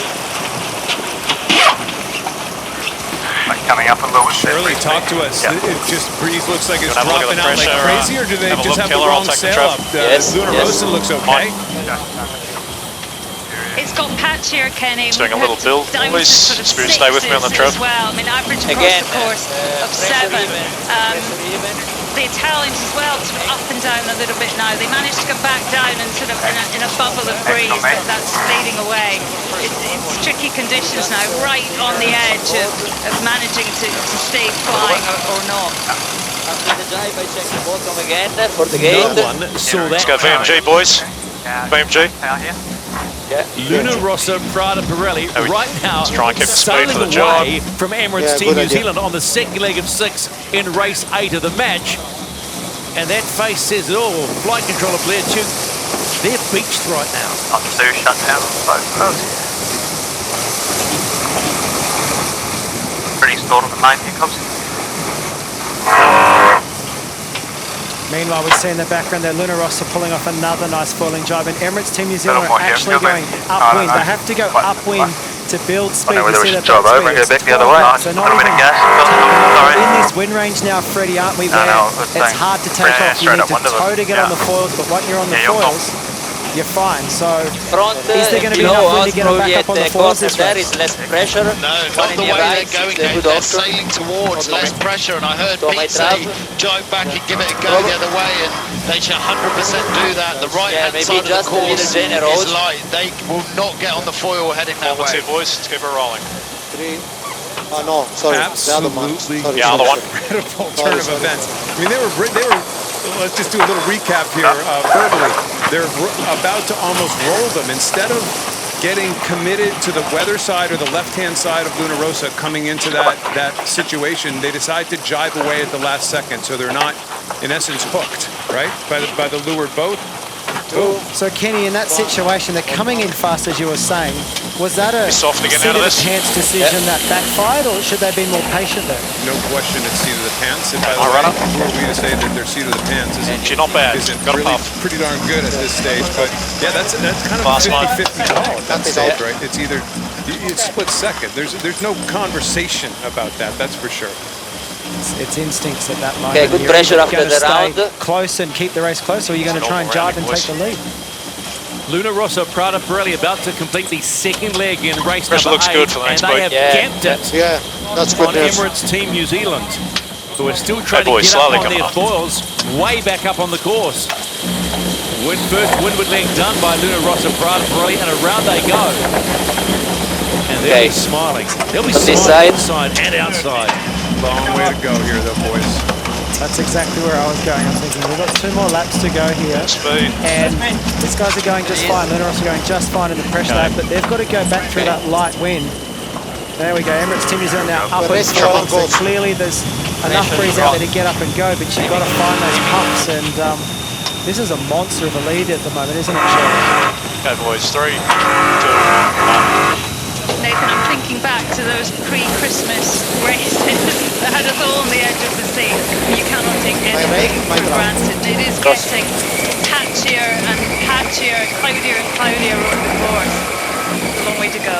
Speaker 7: Coming up a little bit.
Speaker 4: Shirley, talk to us.
Speaker 7: Yeah.
Speaker 4: It just breeze looks like it's
Speaker 9: Have a look at
Speaker 4: dropping
Speaker 9: the
Speaker 4: out like
Speaker 9: pressure,
Speaker 4: crazy, or do they
Speaker 9: have a
Speaker 4: just
Speaker 9: look,
Speaker 4: have the
Speaker 9: Taylor, I'll
Speaker 4: wrong
Speaker 9: take the
Speaker 4: sail
Speaker 9: trip.
Speaker 4: up?
Speaker 8: Yes,
Speaker 4: Luna
Speaker 8: yes.
Speaker 4: Rossa looks okay.
Speaker 3: It's got patchier, Kenny.
Speaker 9: Just doing a
Speaker 3: We've
Speaker 9: little
Speaker 3: had
Speaker 9: build.
Speaker 3: dimes
Speaker 9: Please,
Speaker 3: of sort of
Speaker 9: Spirit, stay with me on the
Speaker 3: sixes
Speaker 9: trip.
Speaker 3: as well. I mean, average across
Speaker 8: Again,
Speaker 3: the course of 7. The Italians as well, sort of up and down a little bit now. They managed to go back down and sort of in a bubble of breeze, but that's fading away. It's tricky conditions now, right on the edge of managing to stay flying or not.
Speaker 8: After the drive, I check the bottom again for the
Speaker 1: No
Speaker 8: gate.
Speaker 1: one saw that
Speaker 9: Let's go
Speaker 1: coming.
Speaker 9: VMG, boys. VMG.
Speaker 8: Yeah.
Speaker 1: Luna Rossa, Prada Pirelli,
Speaker 9: we
Speaker 1: right now
Speaker 9: try and keep the speed
Speaker 1: sailing
Speaker 9: for the job.
Speaker 1: away from Emirates
Speaker 6: Yeah,
Speaker 1: Team
Speaker 6: good
Speaker 1: New
Speaker 6: idea.
Speaker 1: Zealand on the second leg of 6 in race 8 of the match. And that face says it all. Flight controller Blair Tuke, they're beached right now.
Speaker 7: On 2 shut down. Pretty stored on the main pickups.
Speaker 5: Meanwhile, we see in the background there Luna Rossa pulling off another nice falling jibe, and Emirates Team New Zealand
Speaker 7: Little
Speaker 5: are
Speaker 7: more here,
Speaker 5: actually
Speaker 7: go back.
Speaker 5: going
Speaker 7: I don't
Speaker 5: upwind.
Speaker 7: know.
Speaker 5: They have to go
Speaker 7: What?
Speaker 5: upwind to build speed.
Speaker 7: I don't know whether
Speaker 5: You
Speaker 7: we
Speaker 5: see
Speaker 7: should
Speaker 5: that
Speaker 7: drive
Speaker 5: back
Speaker 7: over and
Speaker 5: speed
Speaker 7: go
Speaker 5: is
Speaker 7: back the other
Speaker 5: 12
Speaker 7: way.
Speaker 5: knots, so not
Speaker 7: Put a bit
Speaker 5: even
Speaker 7: of gas. Sorry.
Speaker 5: in this wind range now, Freddie, aren't we? Where
Speaker 7: no, it's
Speaker 5: it's
Speaker 7: saying
Speaker 5: hard to take
Speaker 7: yeah,
Speaker 5: off. You
Speaker 7: straight
Speaker 5: need
Speaker 7: up
Speaker 5: to
Speaker 7: under
Speaker 5: tow
Speaker 7: them.
Speaker 5: to get on the foils, but once you're on the
Speaker 7: Yeah, you're
Speaker 5: foils, you're fine. So
Speaker 8: Front,
Speaker 5: is there going to be
Speaker 8: below
Speaker 5: enough wind
Speaker 8: us,
Speaker 5: to get them
Speaker 8: probably
Speaker 5: back
Speaker 8: at
Speaker 5: up on the
Speaker 8: the
Speaker 5: foils
Speaker 8: corner
Speaker 5: this
Speaker 8: there
Speaker 5: race?
Speaker 8: is less pressure.
Speaker 2: No,
Speaker 8: One
Speaker 2: not
Speaker 8: in
Speaker 2: the
Speaker 8: the
Speaker 2: way
Speaker 8: right,
Speaker 2: they're going.
Speaker 8: it's a good
Speaker 2: They're
Speaker 8: option.
Speaker 2: sailing towards less pressure, and I heard
Speaker 8: So my
Speaker 2: Pete say,
Speaker 8: travel.
Speaker 2: jive back and give it a go the other way, and they should 100% do that. The right-hand
Speaker 8: maybe
Speaker 2: side of the
Speaker 8: just a little
Speaker 2: course
Speaker 8: generous.
Speaker 2: is light. They will not get on the foil heading that
Speaker 9: Let's
Speaker 2: way.
Speaker 9: see, boys. Let's keep it rolling.
Speaker 6: 3. Oh, no, sorry. The other one.
Speaker 4: Absolutely
Speaker 6: Sorry,
Speaker 9: Yeah, the
Speaker 6: sorry,
Speaker 9: one.
Speaker 6: sorry.
Speaker 4: Incredible turn of
Speaker 6: sorry,
Speaker 4: events. I mean, they were. Let's just do a little recap here verbally. They're about to almost roll them. Instead of getting committed to the weather side or the left-hand side of Luna Rossa coming into that situation, they decide to jibe away at the last second, so they're not, in essence, hooked, right, by the lured boat. Boom.
Speaker 5: So Kenny, in that situation, they're coming in fast, as you were saying. Was that a
Speaker 9: soft to get
Speaker 5: seat
Speaker 9: out
Speaker 5: of
Speaker 9: of
Speaker 5: the
Speaker 9: this.
Speaker 5: pants decision that backfired, or should they be more patient there?
Speaker 4: No question, it's seat of the pants. And by the
Speaker 9: All
Speaker 4: way,
Speaker 9: right.
Speaker 4: who are we to say that their seat of the pants
Speaker 9: She's not bad.
Speaker 4: isn't
Speaker 9: Got a
Speaker 4: really
Speaker 9: puff.
Speaker 4: pretty darn good at this stage? But yeah, that's kind of
Speaker 9: Fast
Speaker 4: a
Speaker 9: line.
Speaker 4: 50-50 call at that
Speaker 6: Nothing
Speaker 4: stage,
Speaker 6: out.
Speaker 4: right? It's either it's split second. There's no conversation about that. That's for sure.
Speaker 5: It's instincts at that moment.
Speaker 8: Okay, good
Speaker 5: You're
Speaker 8: pressure
Speaker 5: either
Speaker 8: after
Speaker 5: gonna
Speaker 8: the
Speaker 5: stay
Speaker 8: round.
Speaker 5: close and keep the race close, or you're going to try and jibe and take the lead.
Speaker 1: Luna Rossa, Prada Pirelli about to complete the second leg in race
Speaker 9: Pressure
Speaker 1: number
Speaker 9: looks
Speaker 1: 8,
Speaker 9: good for the next
Speaker 1: and they
Speaker 9: boat.
Speaker 1: have
Speaker 8: Yeah.
Speaker 1: camped it
Speaker 6: Yeah, that's good
Speaker 1: on
Speaker 6: news.
Speaker 1: Emirates Team New Zealand, who are still trying
Speaker 9: Hey, boys,
Speaker 1: to get up
Speaker 9: slowly
Speaker 1: on
Speaker 9: coming
Speaker 1: their
Speaker 9: up.
Speaker 1: foils, way back up on the course. First windward leg done by Luna Rossa, Prada Pirelli, and around they go. And they'll be
Speaker 8: Okay.
Speaker 1: smiling. They'll be
Speaker 8: On this
Speaker 1: smiling
Speaker 8: side.
Speaker 1: inside and outside.
Speaker 4: Long way to go here, though, boys.
Speaker 5: That's exactly where I was going. I'm thinking we've got 2 more laps to go here.
Speaker 9: Speed.
Speaker 5: And these guys are going just fine. Luna Rossa are going just fine in the pressure lap, but they've got to go back through that light wind. There we go. Emirates Team New Zealand now up and
Speaker 6: race
Speaker 5: strong.
Speaker 6: trouble
Speaker 5: So
Speaker 6: goes.
Speaker 5: clearly there's enough breeze out there to get up and go, but you've got to find those puffs. And this is a monster of a lead at the moment, isn't it, Shirley?
Speaker 9: Okay, boys. 3, 2, 1.
Speaker 3: Nathan, I'm thinking back to those pre-Christmas races that had us all on the edge of the seat. You cannot take anything for granted. It is getting patchier and patchier, cloudier and cloudier over the course. It's a long way to go.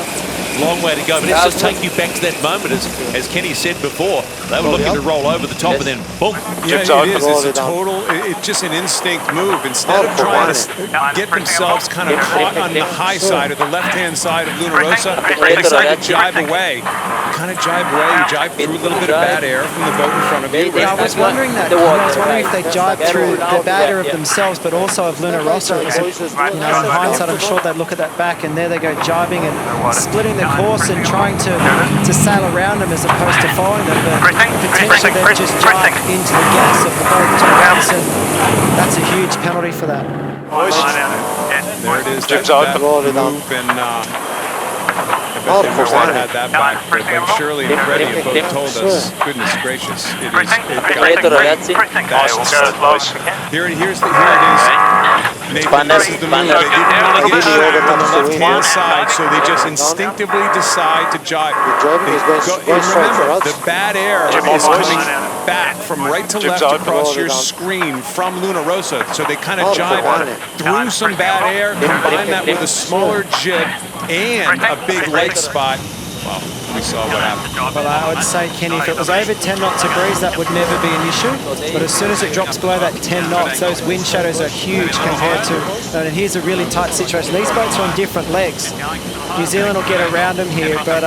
Speaker 1: Long way to go, but let's just take you back to that moment. As Kenny said before, they were looking to roll over the top and then boom.
Speaker 4: Yeah, it is. It's a total, it's just an instinct move. Instead of trying to get themselves kind of caught on the high side or the left-hand side of Luna Rossa, they decide to jibe away. You kind of jibe away, you jibe through a little bit of bad air from the boat in front of you.
Speaker 5: Yeah, I was wondering that. I was wondering if they jibe through the bad air of themselves, but also of Luna Rossa. In hindsight, I'm sure they'd look at that back, and there they go jibing and splitting the course and trying to sail around them as opposed to following them. But potentially they've just jibed into the gas of the boat to race, and that's a huge penalty for that.
Speaker 4: There it is.
Speaker 9: Jib's
Speaker 4: that
Speaker 9: open.
Speaker 4: move, and I bet they wish they had that back. But Shirley and Freddie have both told us, goodness gracious, it is. Here it is. Nathan, this is the move. They didn't really get on the left-hand side, so they just instinctively decide to jibe. Remember, the bad air is coming back from right to left across your screen from Luna Rossa, so they kind of jibe through some bad air, combine that with a smaller jib and a big leg spot. Well, we saw what happened.
Speaker 5: Well, I would say, Kenny, if it was over 10 knots of breeze, that would never be an issue. But as soon as it drops below that 10 knots, those wind shadows are huge compared to... And here's a really tight situation. These boats are on different legs. New Zealand will get around them here, but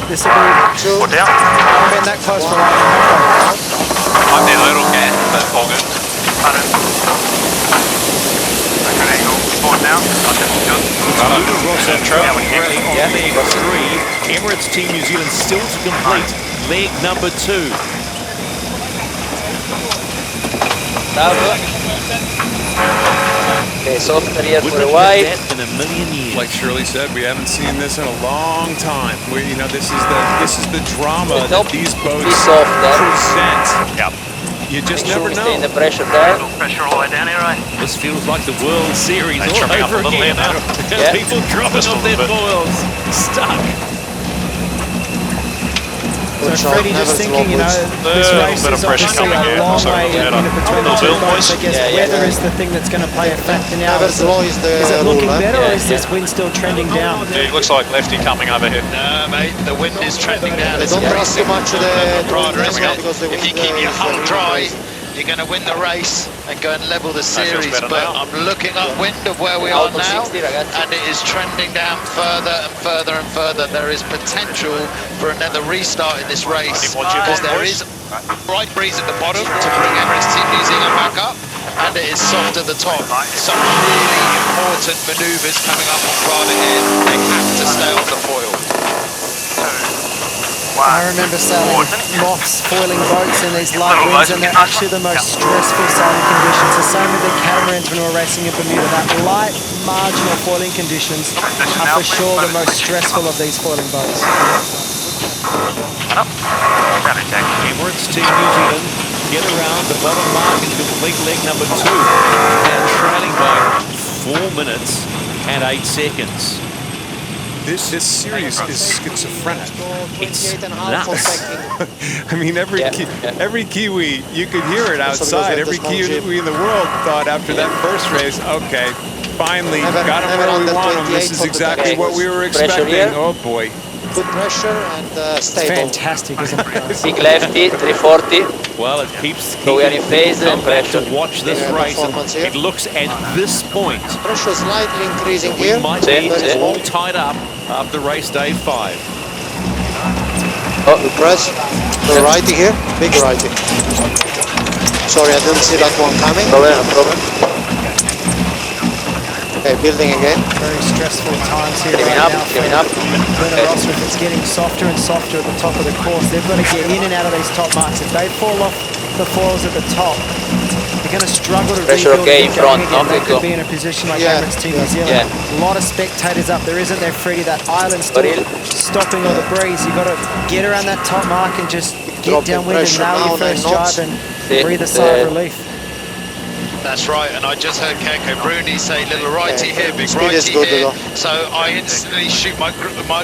Speaker 5: this will be... I haven't been that close for a while.
Speaker 7: I'm in a little gas, but all good. Now.
Speaker 1: Luna Rossa Pirelli on leg 3. Emirates Team New Zealand still to complete leg number 2.
Speaker 8: Okay, softer here for a while.
Speaker 1: In a million years.
Speaker 4: Like Shirley said, we haven't seen this in a long time. Where this is the drama that these boats present.
Speaker 9: Yep.
Speaker 4: You just never know.
Speaker 8: The pressure there.
Speaker 7: Pressure all the way down here, right?
Speaker 1: This feels like the World Series all
Speaker 9: tripping up
Speaker 1: over
Speaker 9: a little
Speaker 1: again.
Speaker 9: bit now.
Speaker 1: People dropping off their foils, stuck.
Speaker 5: So Freddie just thinking, this race is obviously a long way between the two boats. I guess weather is the thing that's going to play a factor now. Is it looking better, or is this wind still trending down?
Speaker 9: Yeah, it looks like lefty coming over here.
Speaker 2: No, mate, the wind is trending down. It's
Speaker 6: Don't trust too much the
Speaker 2: Prada, isn't it?
Speaker 6: because
Speaker 2: If you keep your hull dry, you're going to win the race and go and level the series. But I'm looking upwind of where we are now, and it is trending down further and further and further. There is potential for another restart in this race because there is right breeze at the bottom to bring Emirates Team New Zealand back up, and it is soft at the top. Some really important manoeuvres coming up on Prada here. They have to stay on the foil.
Speaker 5: I remember sailing moths, foiling boats in these light winds, and they're actually the most stressful sailing conditions. The same with the catamarans when we were racing in Bermuda. That light, marginal foiling conditions are for sure the most stressful of these foiling boats.
Speaker 1: Emirates Team New Zealand get around the bottom mark and complete leg number 2, and trailing by 4 minutes and 8 seconds.
Speaker 4: This series is schizophrenic.
Speaker 1: It's nuts.
Speaker 4: I mean, every Kiwi, you could hear it outside. Every Kiwi in the world thought after that first race, okay, finally got them where we want them. This is exactly what we were expecting. Oh boy.
Speaker 6: Good pressure and stable.
Speaker 5: It's fantastic, isn't it?
Speaker 8: Big lefty, 340.
Speaker 1: Well, it keeps
Speaker 8: So we are in phase and pressure.
Speaker 1: to watch this race, and it looks at this point
Speaker 6: Pressure slightly increasing
Speaker 1: we
Speaker 6: here.
Speaker 1: might be all tied up after race day 5.
Speaker 6: Good press. The righty here. Big righty. Sorry, I didn't see that one coming.
Speaker 8: No problem.
Speaker 6: Okay, building again.
Speaker 5: Very stressful times here
Speaker 8: Giving
Speaker 5: right
Speaker 8: up,
Speaker 5: now.
Speaker 8: giving up.
Speaker 5: Luna Rossa, if it's getting softer and softer at the top of the course, they've got to get in and out of these top marks. If they fall off the foils at the top, they're going to struggle to
Speaker 8: Pressure
Speaker 5: rebuild
Speaker 8: okay in front,
Speaker 5: again. They
Speaker 8: go.
Speaker 5: could be in a position like Emirates Team New Zealand. A lot of spectators up there, isn't there, Freddie? That island still stopping all the breeze. You've got to get around that top mark and just get downwind and nail your first jibe and breathe a sigh of relief.
Speaker 2: That's right, and I just heard Keiko Bruni say little righty here, big
Speaker 6: Speed is
Speaker 2: righty
Speaker 6: good,
Speaker 2: here.
Speaker 6: though.
Speaker 2: So I instantly shoot my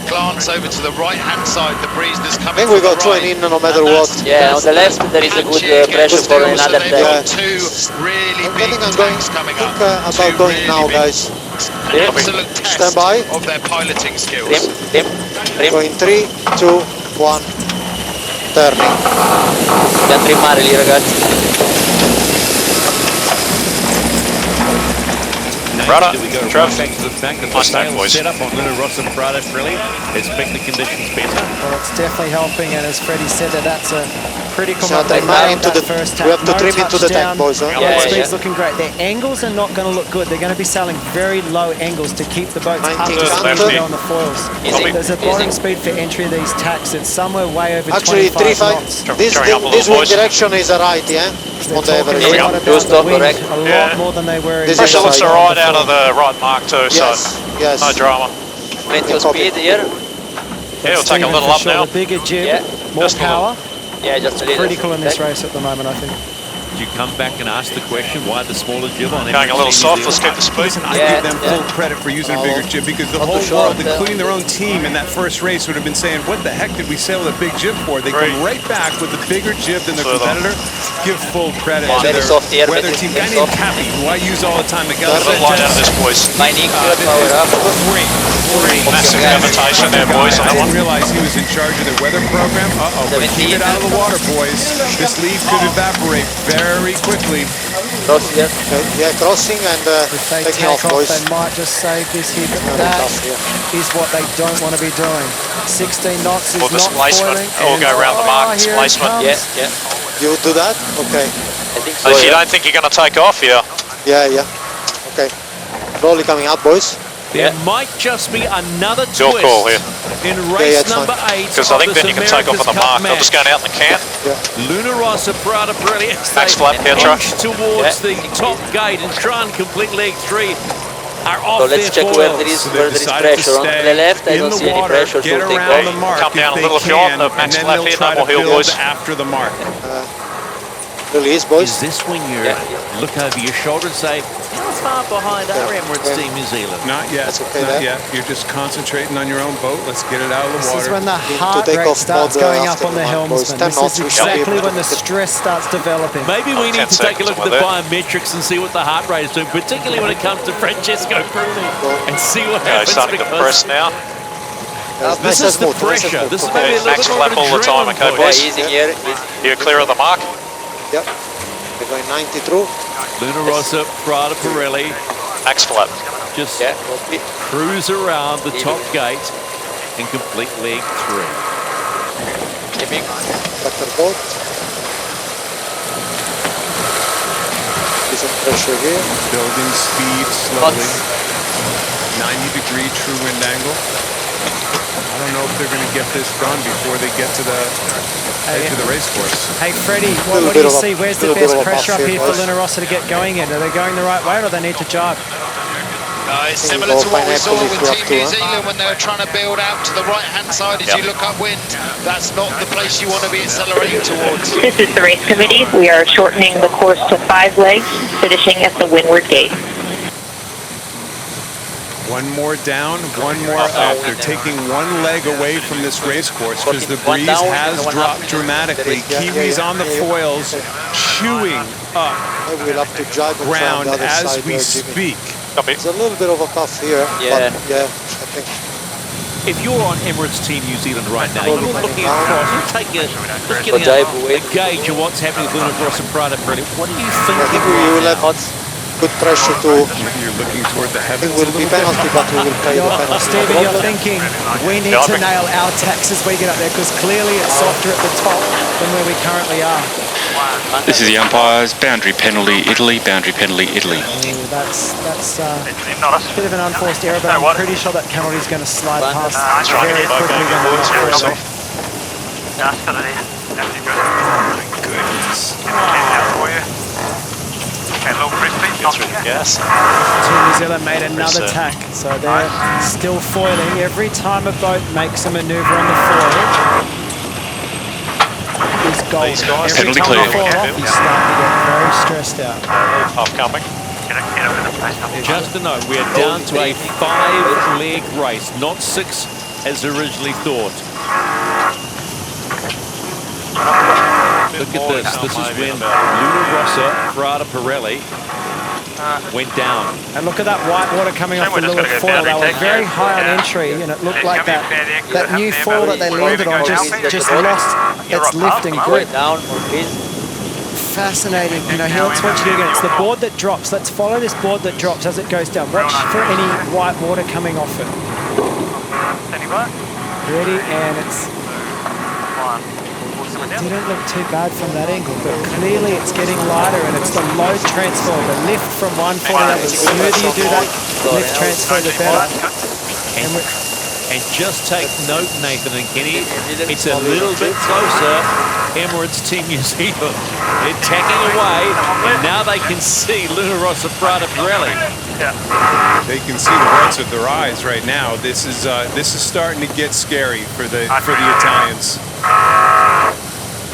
Speaker 2: glance over to the right-hand side. The breeze that's
Speaker 6: I
Speaker 2: coming
Speaker 6: think we
Speaker 2: from
Speaker 6: got
Speaker 2: the right.
Speaker 6: 20 in no matter
Speaker 2: And
Speaker 6: what.
Speaker 8: Yeah, on the left there is a good pressure for
Speaker 2: Still, so
Speaker 8: another
Speaker 2: they've got
Speaker 8: 10.
Speaker 2: two really
Speaker 6: I'm
Speaker 2: big
Speaker 6: thinking I'm going,
Speaker 2: tanks coming
Speaker 6: think,
Speaker 2: up.
Speaker 6: about
Speaker 2: Two
Speaker 6: going
Speaker 2: really
Speaker 6: now,
Speaker 2: big-
Speaker 6: guys.
Speaker 2: An absolute test
Speaker 6: Stand by.
Speaker 2: of their piloting skills.
Speaker 8: Trim.
Speaker 6: Going 3, 2, 1, turning.
Speaker 8: Dobbiamo trimmare lì, ragazzi.
Speaker 9: Prada,
Speaker 1: Do we go
Speaker 9: Trev.
Speaker 1: right back to the fact that the
Speaker 9: Nice
Speaker 1: sail
Speaker 9: time, boys.
Speaker 1: set up on Luna Rossa Prada Pirelli expect the conditions better?
Speaker 5: Well, it's definitely helping, and as Freddie said, that's a critical
Speaker 6: So
Speaker 5: moment. They
Speaker 6: trim
Speaker 5: nailed
Speaker 6: into
Speaker 5: that
Speaker 6: the-
Speaker 5: first
Speaker 6: we have to
Speaker 5: no
Speaker 6: trim into the tank,
Speaker 5: touchdown.
Speaker 6: boys, huh?
Speaker 5: Boat
Speaker 8: Yeah,
Speaker 5: speed's
Speaker 8: yeah.
Speaker 5: looking great. Their angles are not going to look good. They're going to be sailing very low angles to keep the boats up
Speaker 6: 19
Speaker 5: to speed
Speaker 6: canter.
Speaker 5: on the foils.
Speaker 8: Easy,
Speaker 5: There's a
Speaker 8: easy.
Speaker 5: bottom speed for entry of these tacks. It's somewhere way over
Speaker 6: Actually,
Speaker 5: 25
Speaker 6: 3-5.
Speaker 5: knots.
Speaker 6: This
Speaker 9: Turning up a little,
Speaker 6: wind
Speaker 9: boys.
Speaker 6: direction is a righty, eh?
Speaker 5: They're
Speaker 6: On the
Speaker 5: talking
Speaker 6: average.
Speaker 5: a
Speaker 8: Yeah.
Speaker 5: lot about
Speaker 8: Just
Speaker 5: the
Speaker 8: stop,
Speaker 5: wind,
Speaker 8: correct.
Speaker 5: a lot
Speaker 9: Yeah.
Speaker 5: more than they were in
Speaker 6: Pressure
Speaker 9: Pressure looks
Speaker 6: side
Speaker 9: alright out of the right mark too, so
Speaker 6: Yes, yes.
Speaker 9: no drama.
Speaker 8: Plenty of
Speaker 6: Copy.
Speaker 8: speed here.
Speaker 9: Yeah, we'll take a
Speaker 5: Steven,
Speaker 9: little
Speaker 5: for
Speaker 9: up
Speaker 5: sure,
Speaker 9: now.
Speaker 5: The bigger jib,
Speaker 8: Yeah.
Speaker 5: more
Speaker 9: Just a little.
Speaker 5: power.
Speaker 8: Yeah, just a little.
Speaker 5: Critical in this race at the moment, I think.
Speaker 1: Do you come back and ask the question why the smaller jib on
Speaker 9: Going a little
Speaker 1: Emirates
Speaker 9: soft,
Speaker 1: Team New
Speaker 9: let's keep the speed.
Speaker 4: Listen, I
Speaker 8: Yeah,
Speaker 4: give them
Speaker 8: yeah.
Speaker 4: full credit for using a bigger jib because the
Speaker 8: Not
Speaker 4: whole
Speaker 8: too short,
Speaker 4: world,
Speaker 8: yeah.
Speaker 4: including their own team in that first race, would have been saying, what the heck did we sail with a big jib for? They
Speaker 9: Great.
Speaker 4: come right back with the bigger jib than their
Speaker 9: Further.
Speaker 4: competitor. Give full credit to
Speaker 8: Very
Speaker 4: their
Speaker 8: soft here,
Speaker 4: weather
Speaker 8: very
Speaker 4: team. A guy
Speaker 8: soft.
Speaker 4: named Cappy, who I use all the time. The guy
Speaker 9: A little light out of this, boys.
Speaker 8: My Nick,
Speaker 4: this
Speaker 8: power
Speaker 4: is
Speaker 8: up.
Speaker 4: great.
Speaker 9: Massive levitation there, boys, on
Speaker 4: I
Speaker 9: that
Speaker 4: didn't
Speaker 9: one.
Speaker 4: realize he was in charge of the weather program. Uh-oh, but keep it out of the water, boys. This lead could evaporate very quickly.
Speaker 8: Cross here.
Speaker 6: Okay, yeah, crossing and
Speaker 5: If they
Speaker 6: taking
Speaker 5: take
Speaker 6: off,
Speaker 5: off,
Speaker 6: boys.
Speaker 5: they might just save this here, but
Speaker 6: Very
Speaker 5: that
Speaker 6: tough, yeah.
Speaker 5: is what they don't want to be doing. 16 knots is
Speaker 9: Or
Speaker 5: not
Speaker 9: displacement,
Speaker 5: foiling.
Speaker 9: or
Speaker 5: and-
Speaker 9: go round the mark,
Speaker 5: here it
Speaker 9: displacement.
Speaker 5: comes.
Speaker 8: Yeah, yeah.
Speaker 6: You do that? Okay.
Speaker 8: I think so.
Speaker 9: If you
Speaker 8: Yeah.
Speaker 9: don't think you're going to take off here,
Speaker 6: Yeah, yeah. Okay. Rolly coming up, boys.
Speaker 1: There
Speaker 8: Yeah.
Speaker 1: might just be another
Speaker 9: it's your
Speaker 1: twist
Speaker 9: call here.
Speaker 1: in
Speaker 6: Yeah,
Speaker 1: race
Speaker 6: it's
Speaker 1: number
Speaker 6: fine.
Speaker 1: 8
Speaker 9: Because I think then you can take off on the mark. They're just going out in the can.
Speaker 1: Luna Rossa Prada Pirelli as
Speaker 9: Max
Speaker 1: they
Speaker 9: flap, Pietro.
Speaker 1: inch towards
Speaker 8: Yeah.
Speaker 1: the top gate and try and complete leg 3 are off
Speaker 8: So let's
Speaker 1: their
Speaker 8: check where there
Speaker 1: foils.
Speaker 8: is
Speaker 4: So
Speaker 8: where
Speaker 4: they've
Speaker 8: there is
Speaker 4: decided to
Speaker 8: pressure. On
Speaker 4: stay
Speaker 8: the left, I
Speaker 4: in
Speaker 8: don't
Speaker 4: the
Speaker 8: see any
Speaker 4: water,
Speaker 8: pressure,
Speaker 4: get
Speaker 8: so take
Speaker 4: around
Speaker 8: off.
Speaker 4: the mark
Speaker 9: Come down
Speaker 4: if
Speaker 9: a
Speaker 4: they
Speaker 9: little if you want,
Speaker 4: can,
Speaker 9: the max
Speaker 4: and then
Speaker 9: lap
Speaker 4: they'll
Speaker 9: here,
Speaker 4: try
Speaker 9: no
Speaker 4: to
Speaker 9: more heel,
Speaker 4: build
Speaker 9: boys.
Speaker 4: after the mark.
Speaker 6: Release, boys.
Speaker 1: Is this when you
Speaker 8: Yeah.
Speaker 1: look over your shoulder and say, how far behind are Emirates Team New Zealand?
Speaker 4: Not yet.
Speaker 6: That's okay
Speaker 4: not
Speaker 6: there.
Speaker 4: yet. You're just concentrating on your own boat. Let's get it out of the
Speaker 5: This
Speaker 4: water.
Speaker 5: is when the
Speaker 6: to
Speaker 5: heart
Speaker 6: take
Speaker 5: rate
Speaker 6: off
Speaker 5: starts
Speaker 6: mode,
Speaker 5: going up
Speaker 6: after
Speaker 5: on the
Speaker 6: the mark, boys.
Speaker 5: helmsman.
Speaker 6: 10
Speaker 5: This
Speaker 6: knots,
Speaker 5: is
Speaker 6: we should be
Speaker 5: exactly
Speaker 6: able
Speaker 5: when the
Speaker 6: to-
Speaker 5: stress starts developing.
Speaker 1: Maybe we
Speaker 9: 10
Speaker 1: need to take a look at the
Speaker 9: seconds,
Speaker 1: biometrics and see what the heart rate is doing, particularly when it comes to Francesco Bruni, and see what
Speaker 9: Okay,
Speaker 1: happens.
Speaker 9: starting to
Speaker 1: because
Speaker 9: press now.
Speaker 1: this is the pressure. This is maybe a little
Speaker 9: Max
Speaker 1: bit more of
Speaker 9: flap
Speaker 1: an
Speaker 9: all the time,
Speaker 1: adrenaline
Speaker 9: okay,
Speaker 1: push.
Speaker 9: boys?
Speaker 8: Easy here. Easy.
Speaker 9: You're clear of the mark.
Speaker 6: Yep. They're going 90 through.
Speaker 1: Luna Rossa Prada Pirelli
Speaker 9: Max flap.
Speaker 1: just
Speaker 8: Yeah, copy.
Speaker 1: cruise around the top gate and complete leg 3.
Speaker 8: Trimming.
Speaker 6: Better boat. Decent pressure here.
Speaker 4: Building speed slowly. 90-degree true wind angle. I don't know if they're going to get this done before they get to the edge of the race course.
Speaker 5: Hey, Freddie,
Speaker 6: Little
Speaker 5: what
Speaker 6: bit
Speaker 5: do you
Speaker 6: of a-
Speaker 5: see? Where's the
Speaker 6: little bit
Speaker 5: best
Speaker 6: of a
Speaker 5: pressure up
Speaker 6: buff
Speaker 5: here
Speaker 6: here,
Speaker 5: for
Speaker 6: guys.
Speaker 5: Luna Rossa to get going in? Are they going the right way or do they need to jibe?
Speaker 2: It's similar to what we saw
Speaker 6: Pineapple
Speaker 2: with
Speaker 6: if we
Speaker 2: Team
Speaker 6: have to,
Speaker 2: New
Speaker 6: huh?
Speaker 2: Zealand when they were trying to build out to the right-hand side as
Speaker 9: Yep.
Speaker 2: you look upwind. That's not the place you want to be accelerating towards.
Speaker 10: This is the race committee. We are shortening the course to 5 legs, finishing at the windward gate.
Speaker 4: One more down, one more up. They're taking one leg away from this race course because the
Speaker 8: One
Speaker 4: breeze
Speaker 8: down,
Speaker 4: has
Speaker 8: one
Speaker 4: dropped
Speaker 8: up.
Speaker 4: dramatically.
Speaker 6: Yeah, yeah,
Speaker 4: Kiwis
Speaker 6: yeah.
Speaker 4: on the
Speaker 6: Yeah, yeah.
Speaker 4: foils, chewing up
Speaker 6: Maybe we'll have to jibe and try on
Speaker 4: ground
Speaker 6: the other
Speaker 4: as
Speaker 6: side
Speaker 4: we
Speaker 6: there, Jimmy.
Speaker 4: speak.
Speaker 9: Copy.
Speaker 6: It's a little bit of a tough here.
Speaker 8: Yeah.
Speaker 6: But yeah, I think
Speaker 1: If you're on Emirates Team New Zealand right now, you're looking across, you're taking just getting
Speaker 8: jibe
Speaker 1: a
Speaker 8: away.
Speaker 1: gauge of what's happening with Luna Rossa Prada Pirelli. What do you think?
Speaker 6: I think we will have good pressure to.
Speaker 4: You're looking toward the
Speaker 6: I
Speaker 4: heavens
Speaker 6: think
Speaker 4: a
Speaker 6: will
Speaker 4: little
Speaker 6: be
Speaker 4: bit.
Speaker 6: penalty, but we will pay the penalty.
Speaker 5: Stephen, you're thinking we need to nail our tax as we get up there because clearly it's softer at the top than where we currently are.
Speaker 11: This is the umpires. Boundary penalty, Italy. Boundary penalty, Italy.
Speaker 5: Ooh, that's a bit of an unforced error, but I'm pretty sure that penalty is going to slide past very quickly when they're not pressure.
Speaker 9: Gas.
Speaker 5: Team New Zealand made another
Speaker 9: Rossa.
Speaker 5: tack, so they're still foiling. Every time a boat makes a manoeuvre on the foil, is golden.
Speaker 9: These guys.
Speaker 5: Every
Speaker 11: Penalty
Speaker 5: time
Speaker 11: clear.
Speaker 5: they fall off, he's starting to get very stressed out.
Speaker 9: Upcoming.
Speaker 1: Just a note, we are down to a 5-leg race, not 6 as originally thought. Look at this. This is when Luna Rossa, Prada Pirelli went down.
Speaker 5: And look at that white water coming off the little foil. They were very high on entry, and it looked like that new foil that they landed on just lost its lift and grip.
Speaker 8: Down or in.
Speaker 5: Fascinating. You know, here, let's watch it again. It's the board that drops. Let's follow this board that drops as it goes down. Watch for any white water coming off it. Ready, and it's... It didn't look too bad from that angle, but clearly it's getting lighter, and it's the load transfer, the lift from one foot to the other. The smoother you do that lift transfer, the better.
Speaker 1: And just take note, Nathan and Kenny, it's a little bit closer. Emirates Team New Zealand, they're tacking away, and now they can see Luna Rossa Prada Pirelli.
Speaker 4: They can see the whites of their eyes right now. This is starting to get scary for the Italians.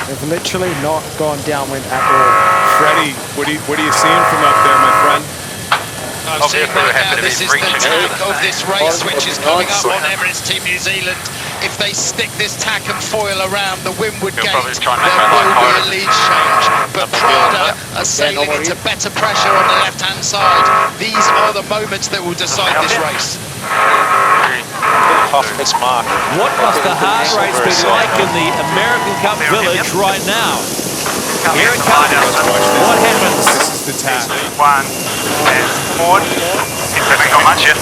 Speaker 5: They've literally not gone downwind at all.
Speaker 4: Freddie, what are you seeing from up there, my friend?
Speaker 2: I'm seeing right now this is the tack of this race, which is coming up on Emirates Team New Zealand. If they stick this tack and foil around the windward gate, there will be a lead change. But Prada are sailing into better pressure on the left-hand side. These are the moments that will decide this race.
Speaker 1: What must the heart rates be like in the American Cup village right now? Here it comes. What happens?
Speaker 4: This is the tap.
Speaker 7: One, and forward. Haven't got much yet.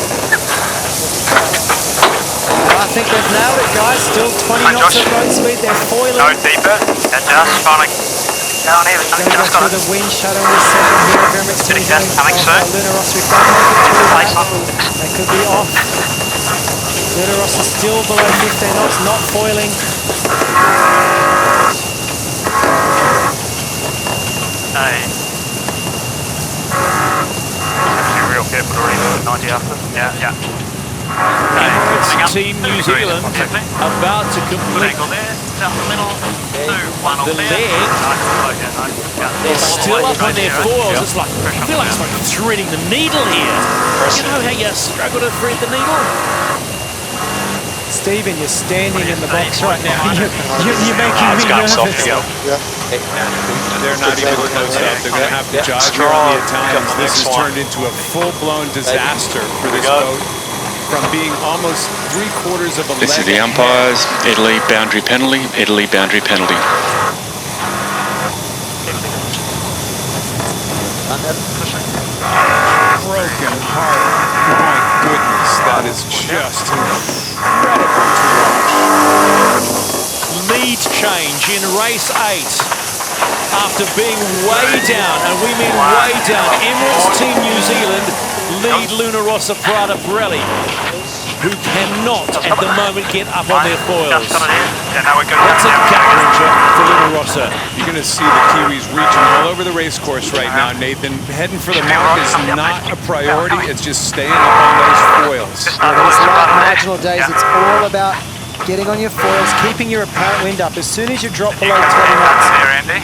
Speaker 5: I think they've nailed it, guys. Still 20 knots of road speed. They're foiling.
Speaker 7: No deeper. And just trying to down here.
Speaker 5: Going to go through the wind shadow in a second here of Emirates Team New Zealand.
Speaker 7: Coming soon.
Speaker 5: Luna Rossa, we don't make it through that. They could be off. Luna Rossa still below 15 knots, not foiling.
Speaker 7: Hey. Be real careful to read 90 after. Yeah.
Speaker 1: Emirates Team New Zealand about to complete the leg. They're still up on their foils. It's like, I feel like it's like threading the needle here. You know how you struggle to thread the needle?
Speaker 5: Stephen, you're standing in the box right now. You're making me nervous.
Speaker 4: They're not even close up. They're going to have to jive here on the Italians. This has turned into a full-blown disaster for this boat. From being almost 3/4 of a leg.
Speaker 11: This is the umpires. Italy boundary penalty. Italy boundary penalty.
Speaker 4: Broken heart. My goodness, that is just incredible to watch.
Speaker 1: Lead change in race 8. After being way down, and we mean way down, Emirates Team New Zealand lead Luna Rossa Prada Pirelli, who cannot at the moment get up on their foils. That's a gut wrencher for Luna Rossa.
Speaker 4: You're going to see the Kiwis reaching all over the race course right now, Nathan. Heading for the mark is not a priority. It's just staying up on those foils.
Speaker 5: Those light marginal days, it's all about getting on your foils, keeping your apparent wind up. As soon as you drop below 20 knots,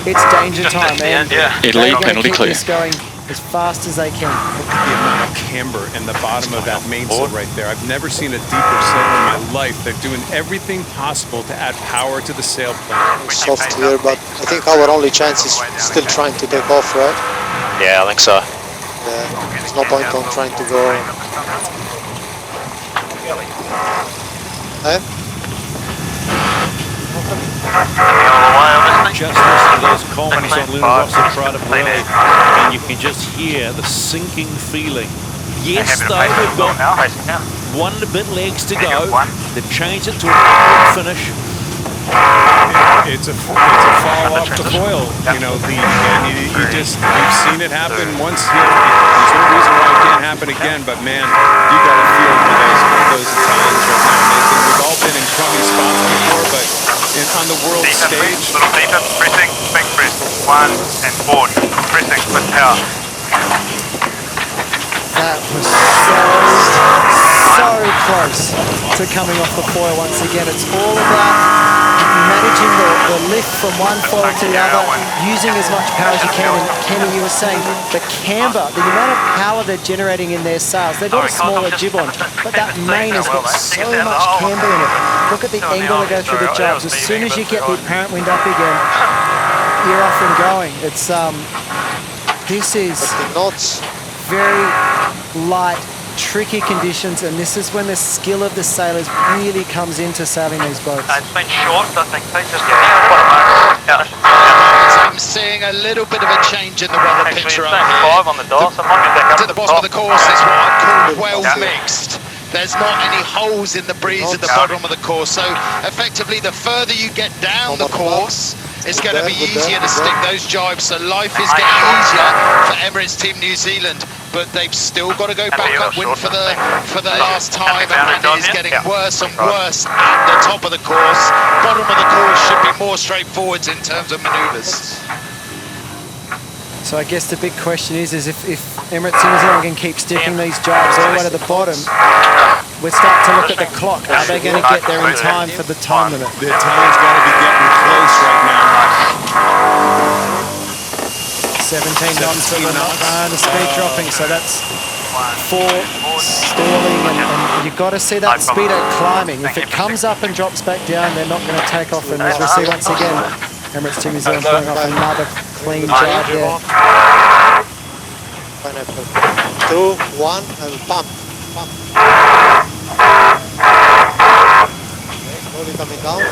Speaker 5: it's danger time, man.
Speaker 11: Italy penalty clear.
Speaker 5: This going as fast as they can.
Speaker 4: Look at the amount of camber in the bottom of that mainsail right there. I've never seen a deeper sail in my life. They're doing everything possible to add power to the sailplane.
Speaker 6: Soft here, but I think our only chance is still trying to take off, right?
Speaker 9: Yeah, I think so.
Speaker 6: Yeah, there's no point on trying to go.
Speaker 1: Just listen to those comments on Luna Rossa Prada Pirelli, and you can just hear the sinking feeling. Yes, though, we've got 1 bit legs to go. They've changed it to an upward finish.
Speaker 4: It's a fall off the foil, you know, lead. And we've seen it happen once here. There's no reason why it can't happen again, but man, you got to feel for those Italians right now, Nathan. We've all been in crummy spots before, but on the world stage.
Speaker 7: Little deeper, pressing, back press. 1 and forward, pressing with power.
Speaker 5: That was so close to coming off the foil once again. It's all about managing the lift from one foil to the other, using as much power as you can. And Kenny, you were saying the camber, the amount of power they're generating in their sails. They've got a smaller jib on, but that main has got so much camber in it. Look at the angle they go through the jobs. As soon as you get the apparent wind up again, you're off and going. It's this is very light, tricky conditions, and this is when the skill of the sailors really comes into sailing these boats.
Speaker 7: It's been short, I think. Just get out.
Speaker 2: I'm seeing a little bit of a change in the weather picture out here.
Speaker 7: 5 on the door, so I might be back up
Speaker 2: To the bottom of the course is what I call well mixed. There's not any holes in the breeze at the bottom of the course, so effectively the further you get down the course, it's going to be easier to stick those jibes, so life is getting easier for Emirates Team New Zealand, but they've still got to go back upwind for the last time, and it is getting worse and worse at the top of the course. Bottom of the course should be more straightforward in terms of manoeuvres.
Speaker 5: So I guess the big question is if Emirates Team New Zealand can keep sticking these jibes all the way to the bottom, we start to look at the clock. Are they going to get there in time for the time limit?
Speaker 4: The time's got to be getting close right now.
Speaker 5: 17 knots for the speed dropping, so that's 4 stalling, and you've got to see that speed at climbing. If it comes up and drops back down, they're not going to take off, and as we see once again, Emirates Team New Zealand pulling off another clean job there.
Speaker 6: 2, 1, and pump. Slowly coming down.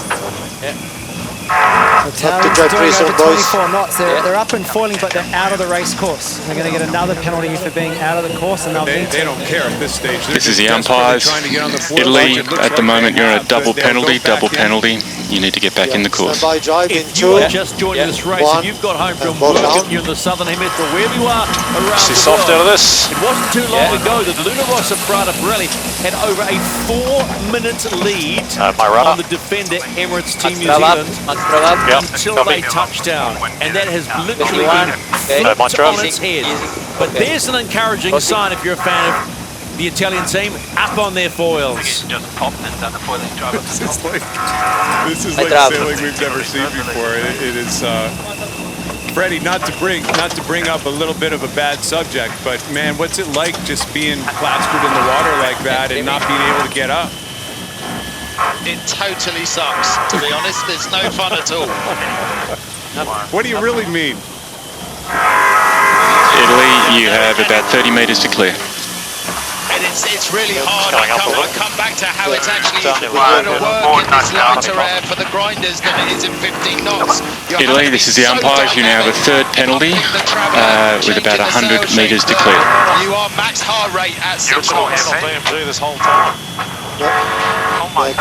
Speaker 5: So Italians doing over 24 knots. They're up and foiling, but they're out of the race course. They're going to get another penalty for being out of the course, and
Speaker 4: they don't care at this stage.
Speaker 11: This is the umpires. Italy, at the moment, you're on a double penalty. You need to get back in the course.
Speaker 1: If you are just joining this race and you've got home from work and you're in the southern hemisphere, wherever you are around the
Speaker 9: soft out of this.
Speaker 1: It wasn't too long ago that Rossa Prada Pirelli had over a 4-minute lead on the defender Emirates Team New Zealand until they touched down, and that has literally been flipped on its head. But there's an encouraging sign if you're a fan of the Italian team, up on their foils.
Speaker 4: This is like sailing we've never seen before. It is, Freddie, not to bring up a little bit of a bad subject, but man, what's it like just being plastered in the water like that and not being able to get up?
Speaker 2: It totally sucks, to be honest. It's no fun at all.
Speaker 4: What do you really mean?
Speaker 11: Italy, you have about 30 metres to clear.
Speaker 2: And it's really hard. I come back to how it's actually harder work in this lighter air for the grinders than it is in 15 knots.
Speaker 11: Italy, this is the umpires. You now have a third penalty with about 100 metres to clear.
Speaker 2: You are max heart rate at 6 knots.
Speaker 9: This whole time.
Speaker 2: I'm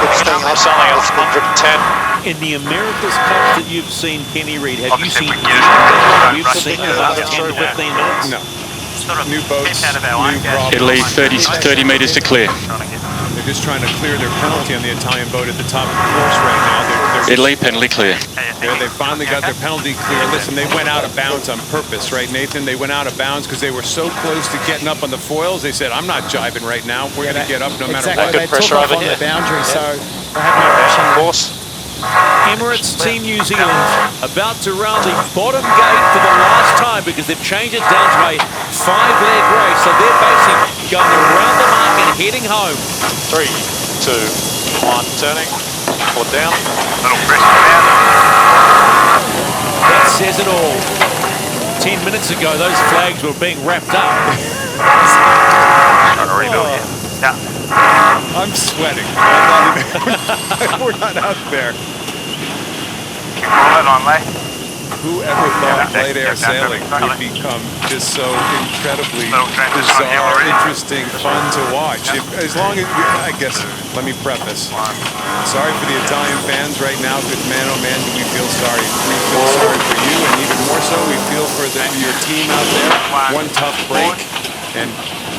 Speaker 9: selling at 110.
Speaker 1: In the America's Cup that you've seen, Kenny Reid, have you seen anything you've seen in the last 10 to 15 minutes?
Speaker 4: No. New boats, new problems.
Speaker 11: Italy, 30 metres to clear.
Speaker 4: They're just trying to clear their penalty on the Italian boat at the top of the course right now.
Speaker 11: Italy, penalty clear.
Speaker 4: They finally got their penalty clear. Listen, they went out of bounds on purpose, right, Nathan? They went out of bounds because they were so close to getting up on the foils. They said, I'm not jiving right now. We're going to get up no matter what.
Speaker 5: They took off on the boundary, so they had no rushing.
Speaker 9: Of course.
Speaker 1: Emirates Team New Zealand about to round the bottom gate for the last time because they've changed it down to a 5-leg race. So they're basically going around the mark and heading home.
Speaker 9: 3, 2, 1, turning. Foot down.
Speaker 7: Little pressure down.
Speaker 1: That says it all. 10 minutes ago, those flags were being wrapped up.
Speaker 7: Trying to rebuild it. Yeah.
Speaker 4: I'm sweating. We're not out there.
Speaker 7: Keep rolling on, Lay.
Speaker 4: Whoever thought light air sailing would become just so incredibly bizarre, interesting, fun to watch. As long as, I guess, let me preface. Sorry for the Italian fans right now, because man, oh man, do we feel sorry. We feel sorry for you, and even more so, we feel for your team out there. One tough break, and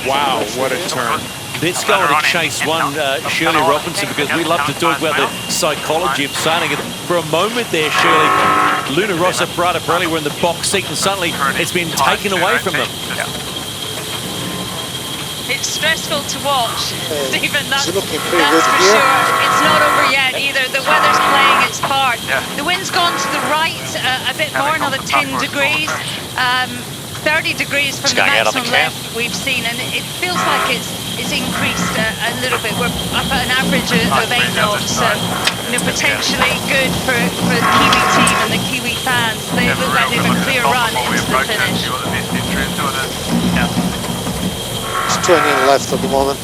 Speaker 4: wow, what a turn.
Speaker 1: Let's go on to chase one, Shirley Robinson, because we love to talk about the psychology of sailing. And for a moment there, Shirley, Rossa Prada Pirelli were in the box seat, and suddenly it's been taken away from them.
Speaker 3: It's stressful to watch, Stephen. That's
Speaker 6: looking
Speaker 3: for
Speaker 6: pretty good here.
Speaker 3: sure. It's not over yet either. The weather's playing its part. The wind's gone to the right a bit more, another 10 degrees. 30 degrees from the maximum left we've seen, and it feels like it's increased a little bit. We're up at an average of 8 knots, so potentially good for the Kiwi team and the Kiwi fans. They look like they've a clear run into the finish.
Speaker 6: It's 20 left at the moment.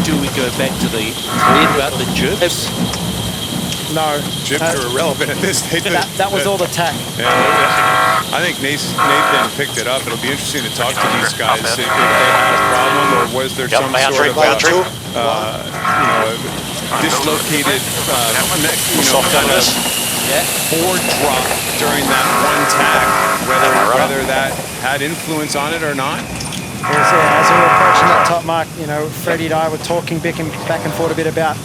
Speaker 1: Do we go back to the talk about the jibs?
Speaker 5: No.
Speaker 4: Jibs are irrelevant at this stage.
Speaker 5: That was all the tack.
Speaker 4: Yeah, I think Nathan picked it up. It'll be interesting to talk to these guys if they had a problem, or was there some sort of dislocated kind of board drop during that one tack, whether that had influence on it or not.
Speaker 5: As we were approaching that top mark, Freddie and I were talking back and forth a bit about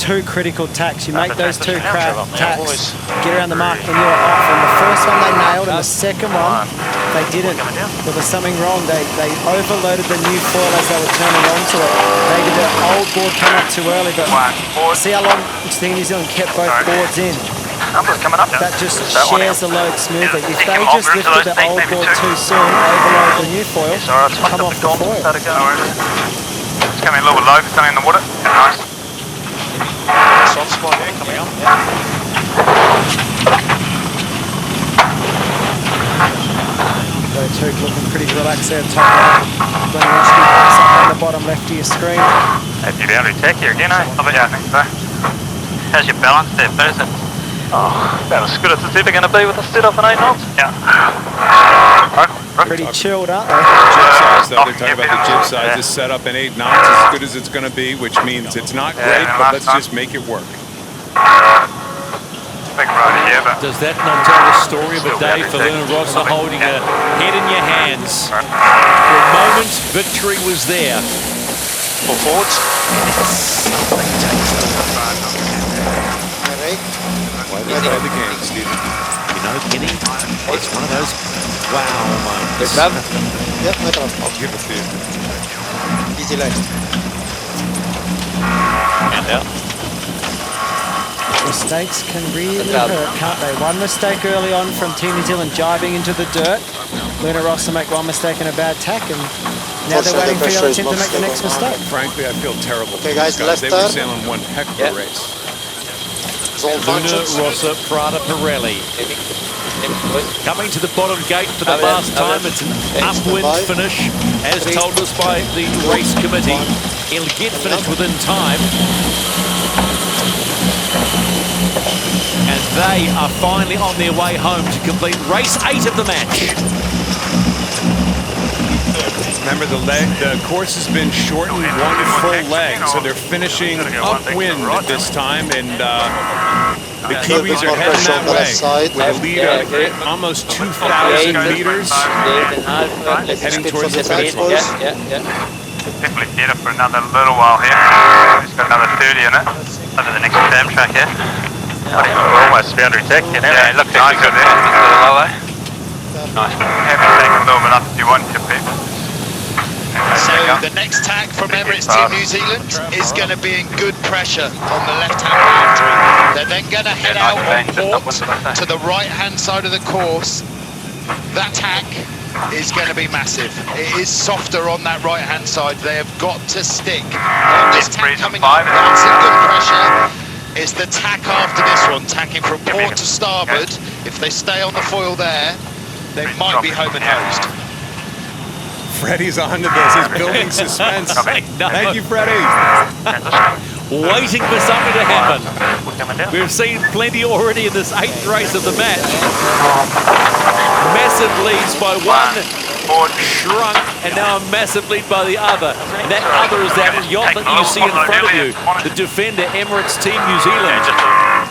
Speaker 5: 2 critical tacks. You make those 2 tacks, get around the mark, and you're off. And the first one they nailed, and the second one they didn't. There was something wrong. They overloaded the new foil as they were turning onto it. Maybe the old board came up too early, but see how long Team New Zealand kept both boards in. That just shares the load smoothly. If they just lifted the old board too soon, overload the new foil, come off the foil.
Speaker 7: It's coming a little bit low for something in the water. Nice.
Speaker 9: Soft spot here coming up.
Speaker 5: Two looking pretty relaxed there, top right. Up on the bottom left of your screen.
Speaker 7: That's your boundary tech here again, eh? Yeah, I think so. How's your balance there, Thursday? Oh, about as good as it's ever going to be with a sit up at 8 knots. Yeah.
Speaker 5: Pretty chilled, aren't they?
Speaker 4: Jib size, though, they're talking about the jib size. This set up in 8 knots as good as it's going to be, which means it's not great, but let's just make it work.
Speaker 1: Does that not tell the story of a day for Rossa holding a head in your hands? For a moment, victory was there.
Speaker 9: Pull forwards.
Speaker 4: Play the game, Stephen.
Speaker 1: Kenny, it's one of those wow moments.
Speaker 6: Yep, no problem.
Speaker 4: I'll give it to you.
Speaker 6: Easy leg.
Speaker 1: And out.
Speaker 5: Mistakes can really hurt, can't they? One mistake early on from Team New Zealand jibing into the dirt. Rossa make one mistake and a bad tack, and now they're waiting for the other team to make the next mistake.
Speaker 4: Frankly, I feel terrible.
Speaker 6: Okay, guys, left
Speaker 4: they were sailing one heck of a race.
Speaker 1: Rossa, Prada, Pirelli. Coming to the bottom gate for the last time. It's an upwind finish, as told us by the race committee. It'll get finished within time. And they are finally on their way home to complete race 8 of the match.
Speaker 4: Remember, the course has been shortened 1 full leg, so they're finishing upwind this time, and the Kiwis are heading that way with a lead of almost 2,000 meters heading towards the finish line.
Speaker 7: Definitely get it for another little while here. It's got another 30 in it over the next term track here. We're almost boundary tech, you know. Yeah, look nice good there. Nice. Happy to take a little bit up if you want to, people.
Speaker 2: So the next tack from Emirates Team New Zealand is going to be in good pressure on the left-hand boundary. They're then going to head out on port to the right-hand side of the course. That tack is going to be massive. It is softer on that right-hand side. They have got to stick. This tack coming up, that's in good pressure. Is the tack after this one, tacking from port to starboard. If they stay on the foil there, they might be home and hosed.
Speaker 4: Freddie's onto this. He's building suspense. Thank you, Freddie.
Speaker 1: Waiting for something to happen. We've seen plenty already in this 8th race of the match. Massive leads by one, shrunk, and now a massive lead by the other. And that other is that yacht that you see in front of you, the defender Emirates Team New Zealand.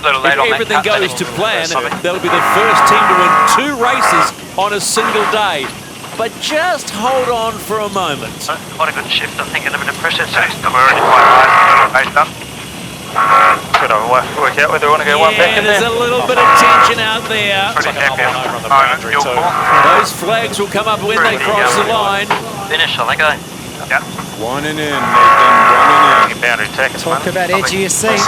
Speaker 1: If everything goes to plan, they'll be the first team to win 2 races on a single day. But just hold on for a moment.
Speaker 7: Quite a good shift, I think, in a bit of pressure. So we're already quite right, a little based up. Could I work out whether we want to go one back in there?
Speaker 1: There's a little bit of tension out there.
Speaker 7: Pretty happy at the moment. Your call.
Speaker 1: Those flags will come up when they cross the line.
Speaker 7: Finish, I think, eh? Yep.
Speaker 4: One and in, Nathan. One and in.
Speaker 7: Boundary tack.
Speaker 5: Talk about edgier seats.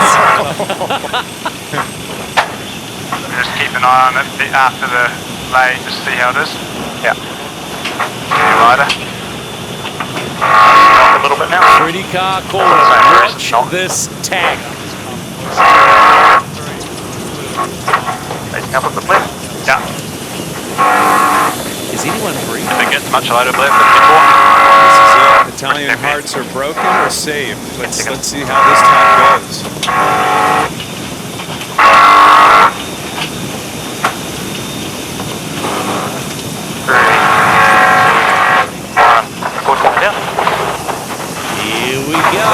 Speaker 7: Just keep an eye on it after the lay, just see how it is. Yeah. Rider. A little bit now.
Speaker 1: Pretty car caller. Watch this tag.
Speaker 7: Facing up at the flip. Yeah.
Speaker 1: Is anyone breathing?
Speaker 7: I think it's much lighter blip.
Speaker 4: This is it. Italian hearts are broken or saved. Let's see how this tag goes.
Speaker 1: Here we go.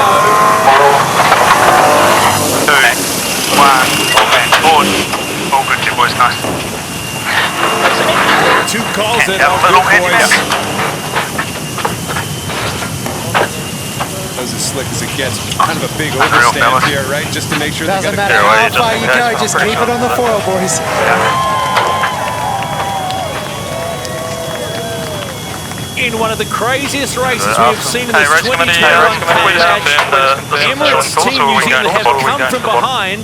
Speaker 7: 2, 1, and forward. All good, you boys, nice.
Speaker 4: 2 calls it,
Speaker 7: Yeah,
Speaker 4: all
Speaker 7: little
Speaker 4: good boys.
Speaker 7: handy.
Speaker 4: That was as slick as it gets. Kind of a big
Speaker 7: Unreal,
Speaker 4: overstand
Speaker 7: fellas.
Speaker 4: here, right? Just to make sure they
Speaker 5: Doesn't
Speaker 4: get a
Speaker 5: matter
Speaker 7: away,
Speaker 5: how
Speaker 7: it
Speaker 5: far
Speaker 7: doesn't
Speaker 5: you
Speaker 7: go,
Speaker 5: go, just
Speaker 7: pretty
Speaker 5: keep it on the foil, boys.
Speaker 1: In one of the craziest races we have seen in this
Speaker 7: Race
Speaker 1: 2021
Speaker 7: committee,
Speaker 1: match,
Speaker 7: the
Speaker 1: Emirates Team New Zealand have come from behind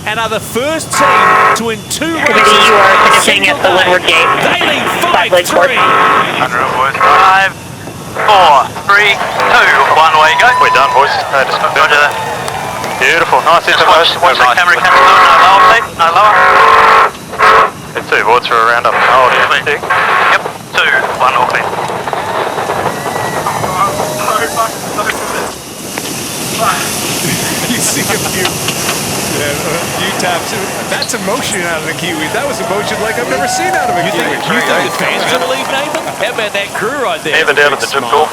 Speaker 1: and are the first team to win 2 races.
Speaker 10: Committee, you are finishing at the windward gate.
Speaker 1: They lead
Speaker 10: 5-leg course.
Speaker 1: 5-3.
Speaker 7: Unreal, boys. 5, 4, 3, 2, 1, away you go. We're done, boys. Just roger that. Beautiful, nice. Just watch the camera coming through. No lower, please. No lower. It's 2 boards for a round up. Oh, yeah. Yep. 2, 1, all clear.
Speaker 4: You see a few taps. That's emotion out of the Kiwis. That was emotion like I've never seen out of a
Speaker 1: You
Speaker 4: Kiwi.
Speaker 1: think the fans are going to leave, Nathan? How about that crew right there?
Speaker 7: Even down at the gym call.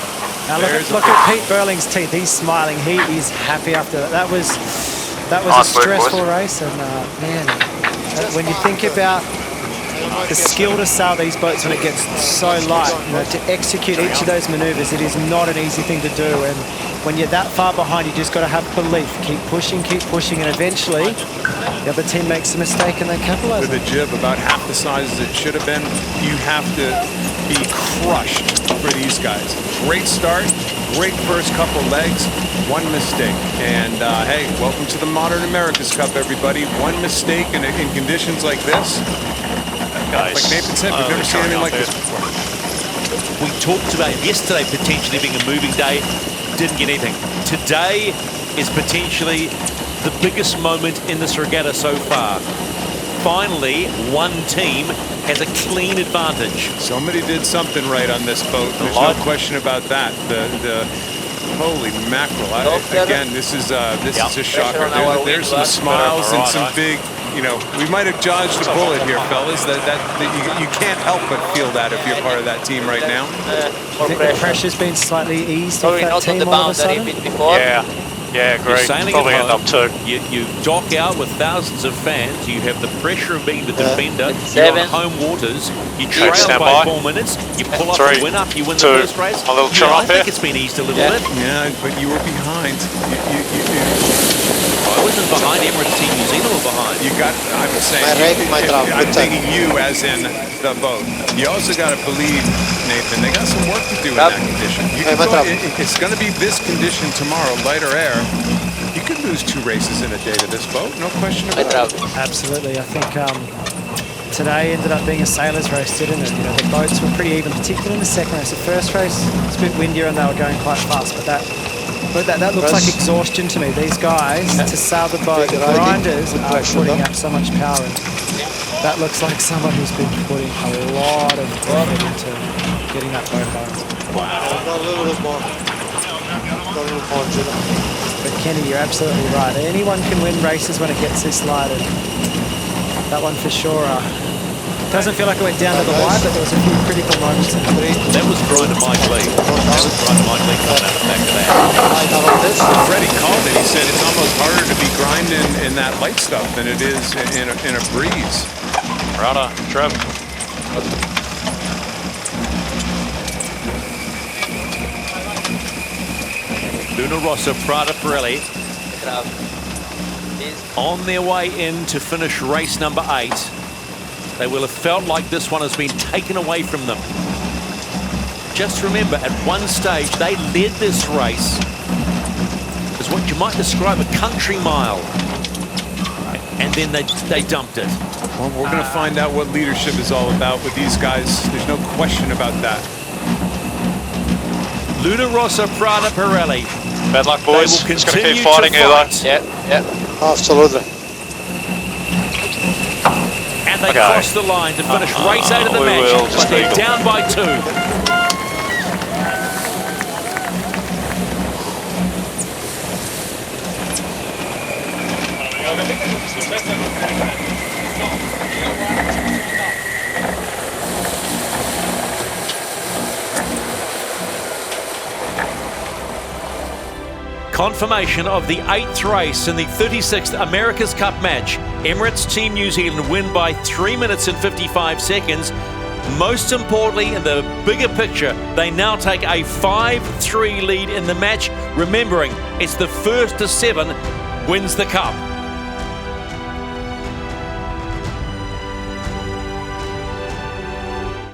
Speaker 5: Now look at Pete Burling's teeth. He's smiling. He is happy after that. That was
Speaker 7: Nice
Speaker 5: a
Speaker 7: work,
Speaker 5: stressful
Speaker 7: boys.
Speaker 5: race, and man, when you think about the skill to sail these boats when it gets so light, to execute each of those maneuvers, it is not an easy thing to do. And when you're that far behind, you just got to have belief. Keep pushing, and eventually the other team makes a mistake and they capitalize.
Speaker 4: With a jib about half the size as it should have been, you have to be crushed for these guys. Great start, great first couple legs, one mistake. And hey, welcome to the Modern America's Cup, everybody. One mistake in conditions like this.
Speaker 9: Guys,
Speaker 4: like Nathan said, we've never seen anything like this before.
Speaker 1: We talked about yesterday potentially being a moving day. Didn't get anything. Today is potentially the biggest moment in this regatta so far. Finally, one team has a clean advantage.
Speaker 4: Somebody did something right on this boat. There's no question about that. The holy mackerel! Again, this is a shocker. There's some smiles and some big. You know, we might have dodged a bullet here, fellas. That you can't help but feel that if you're part of that team right now.
Speaker 5: I think the pressure's been slightly eased off that team all of a sudden.
Speaker 9: Yeah, great. Probably end up 2.
Speaker 1: You dock out with thousands of fans. You have the pressure of being the defender. You're on home waters. You trail by 4 minutes. You pull up and win up. You win the first race.
Speaker 9: A little trim
Speaker 1: I
Speaker 9: up here.
Speaker 1: think it's been eased a little bit.
Speaker 4: Yeah, but you were behind.
Speaker 1: I wasn't behind. Emirates Team New Zealand were behind.
Speaker 4: You got. I'm saying. I'm thinking you, as in the boat. You also got to believe, Nathan. They got some work to do in that condition. It's going to be this condition tomorrow, lighter air. You could lose 2 races in a day to this boat, no question about it.
Speaker 5: Absolutely. I think today ended up being a sailor's race, didn't it? You know, the boats were pretty even, particularly in the second race. The first race was a bit windier and they were going quite fast, but that looks like exhaustion to me. These guys, to sail the boat, the grinders are putting up so much power. And that looks like someone who's been putting a lot of effort into getting that boat home.
Speaker 6: A little bit more.
Speaker 5: But Kenny, you're absolutely right. Anyone can win races when it gets this light. And that one for sure. Doesn't feel like it went down to the wire, but there was a few critical moments.
Speaker 1: That was Brian and Mike Lee. Coming out the back of that.
Speaker 4: Freddie called it. He said it's almost harder to be grinding in that light stuff than it is in a breeze.
Speaker 9: Prada, Trev.
Speaker 1: Rossa, Prada, Pirelli. on their way in to finish race number 8. They will have felt like this one has been taken away from them. Just remember, at one stage, they led this race as what you might describe a country mile. And then they dumped it.
Speaker 4: Well, we're going to find out what leadership is all about with these guys. There's no question about that.
Speaker 1: Luna Rossa, Prada, Pirelli.
Speaker 9: Bad luck, boys.
Speaker 1: They will
Speaker 9: Just got to
Speaker 1: continue
Speaker 9: keep fighting
Speaker 1: to
Speaker 9: here, though.
Speaker 1: fight.
Speaker 8: Yeah.
Speaker 6: Absolutely.
Speaker 1: And they cross the line to finish race 8 of the match, but they're down by 2. Confirmation of the 8th race in the 36th America's Cup match. Emirates Team New Zealand win by 3 minutes and 55 seconds. Most importantly, in the bigger picture, they now take a 5-3 lead in the match. Remembering, it's the first to 7 wins the cup.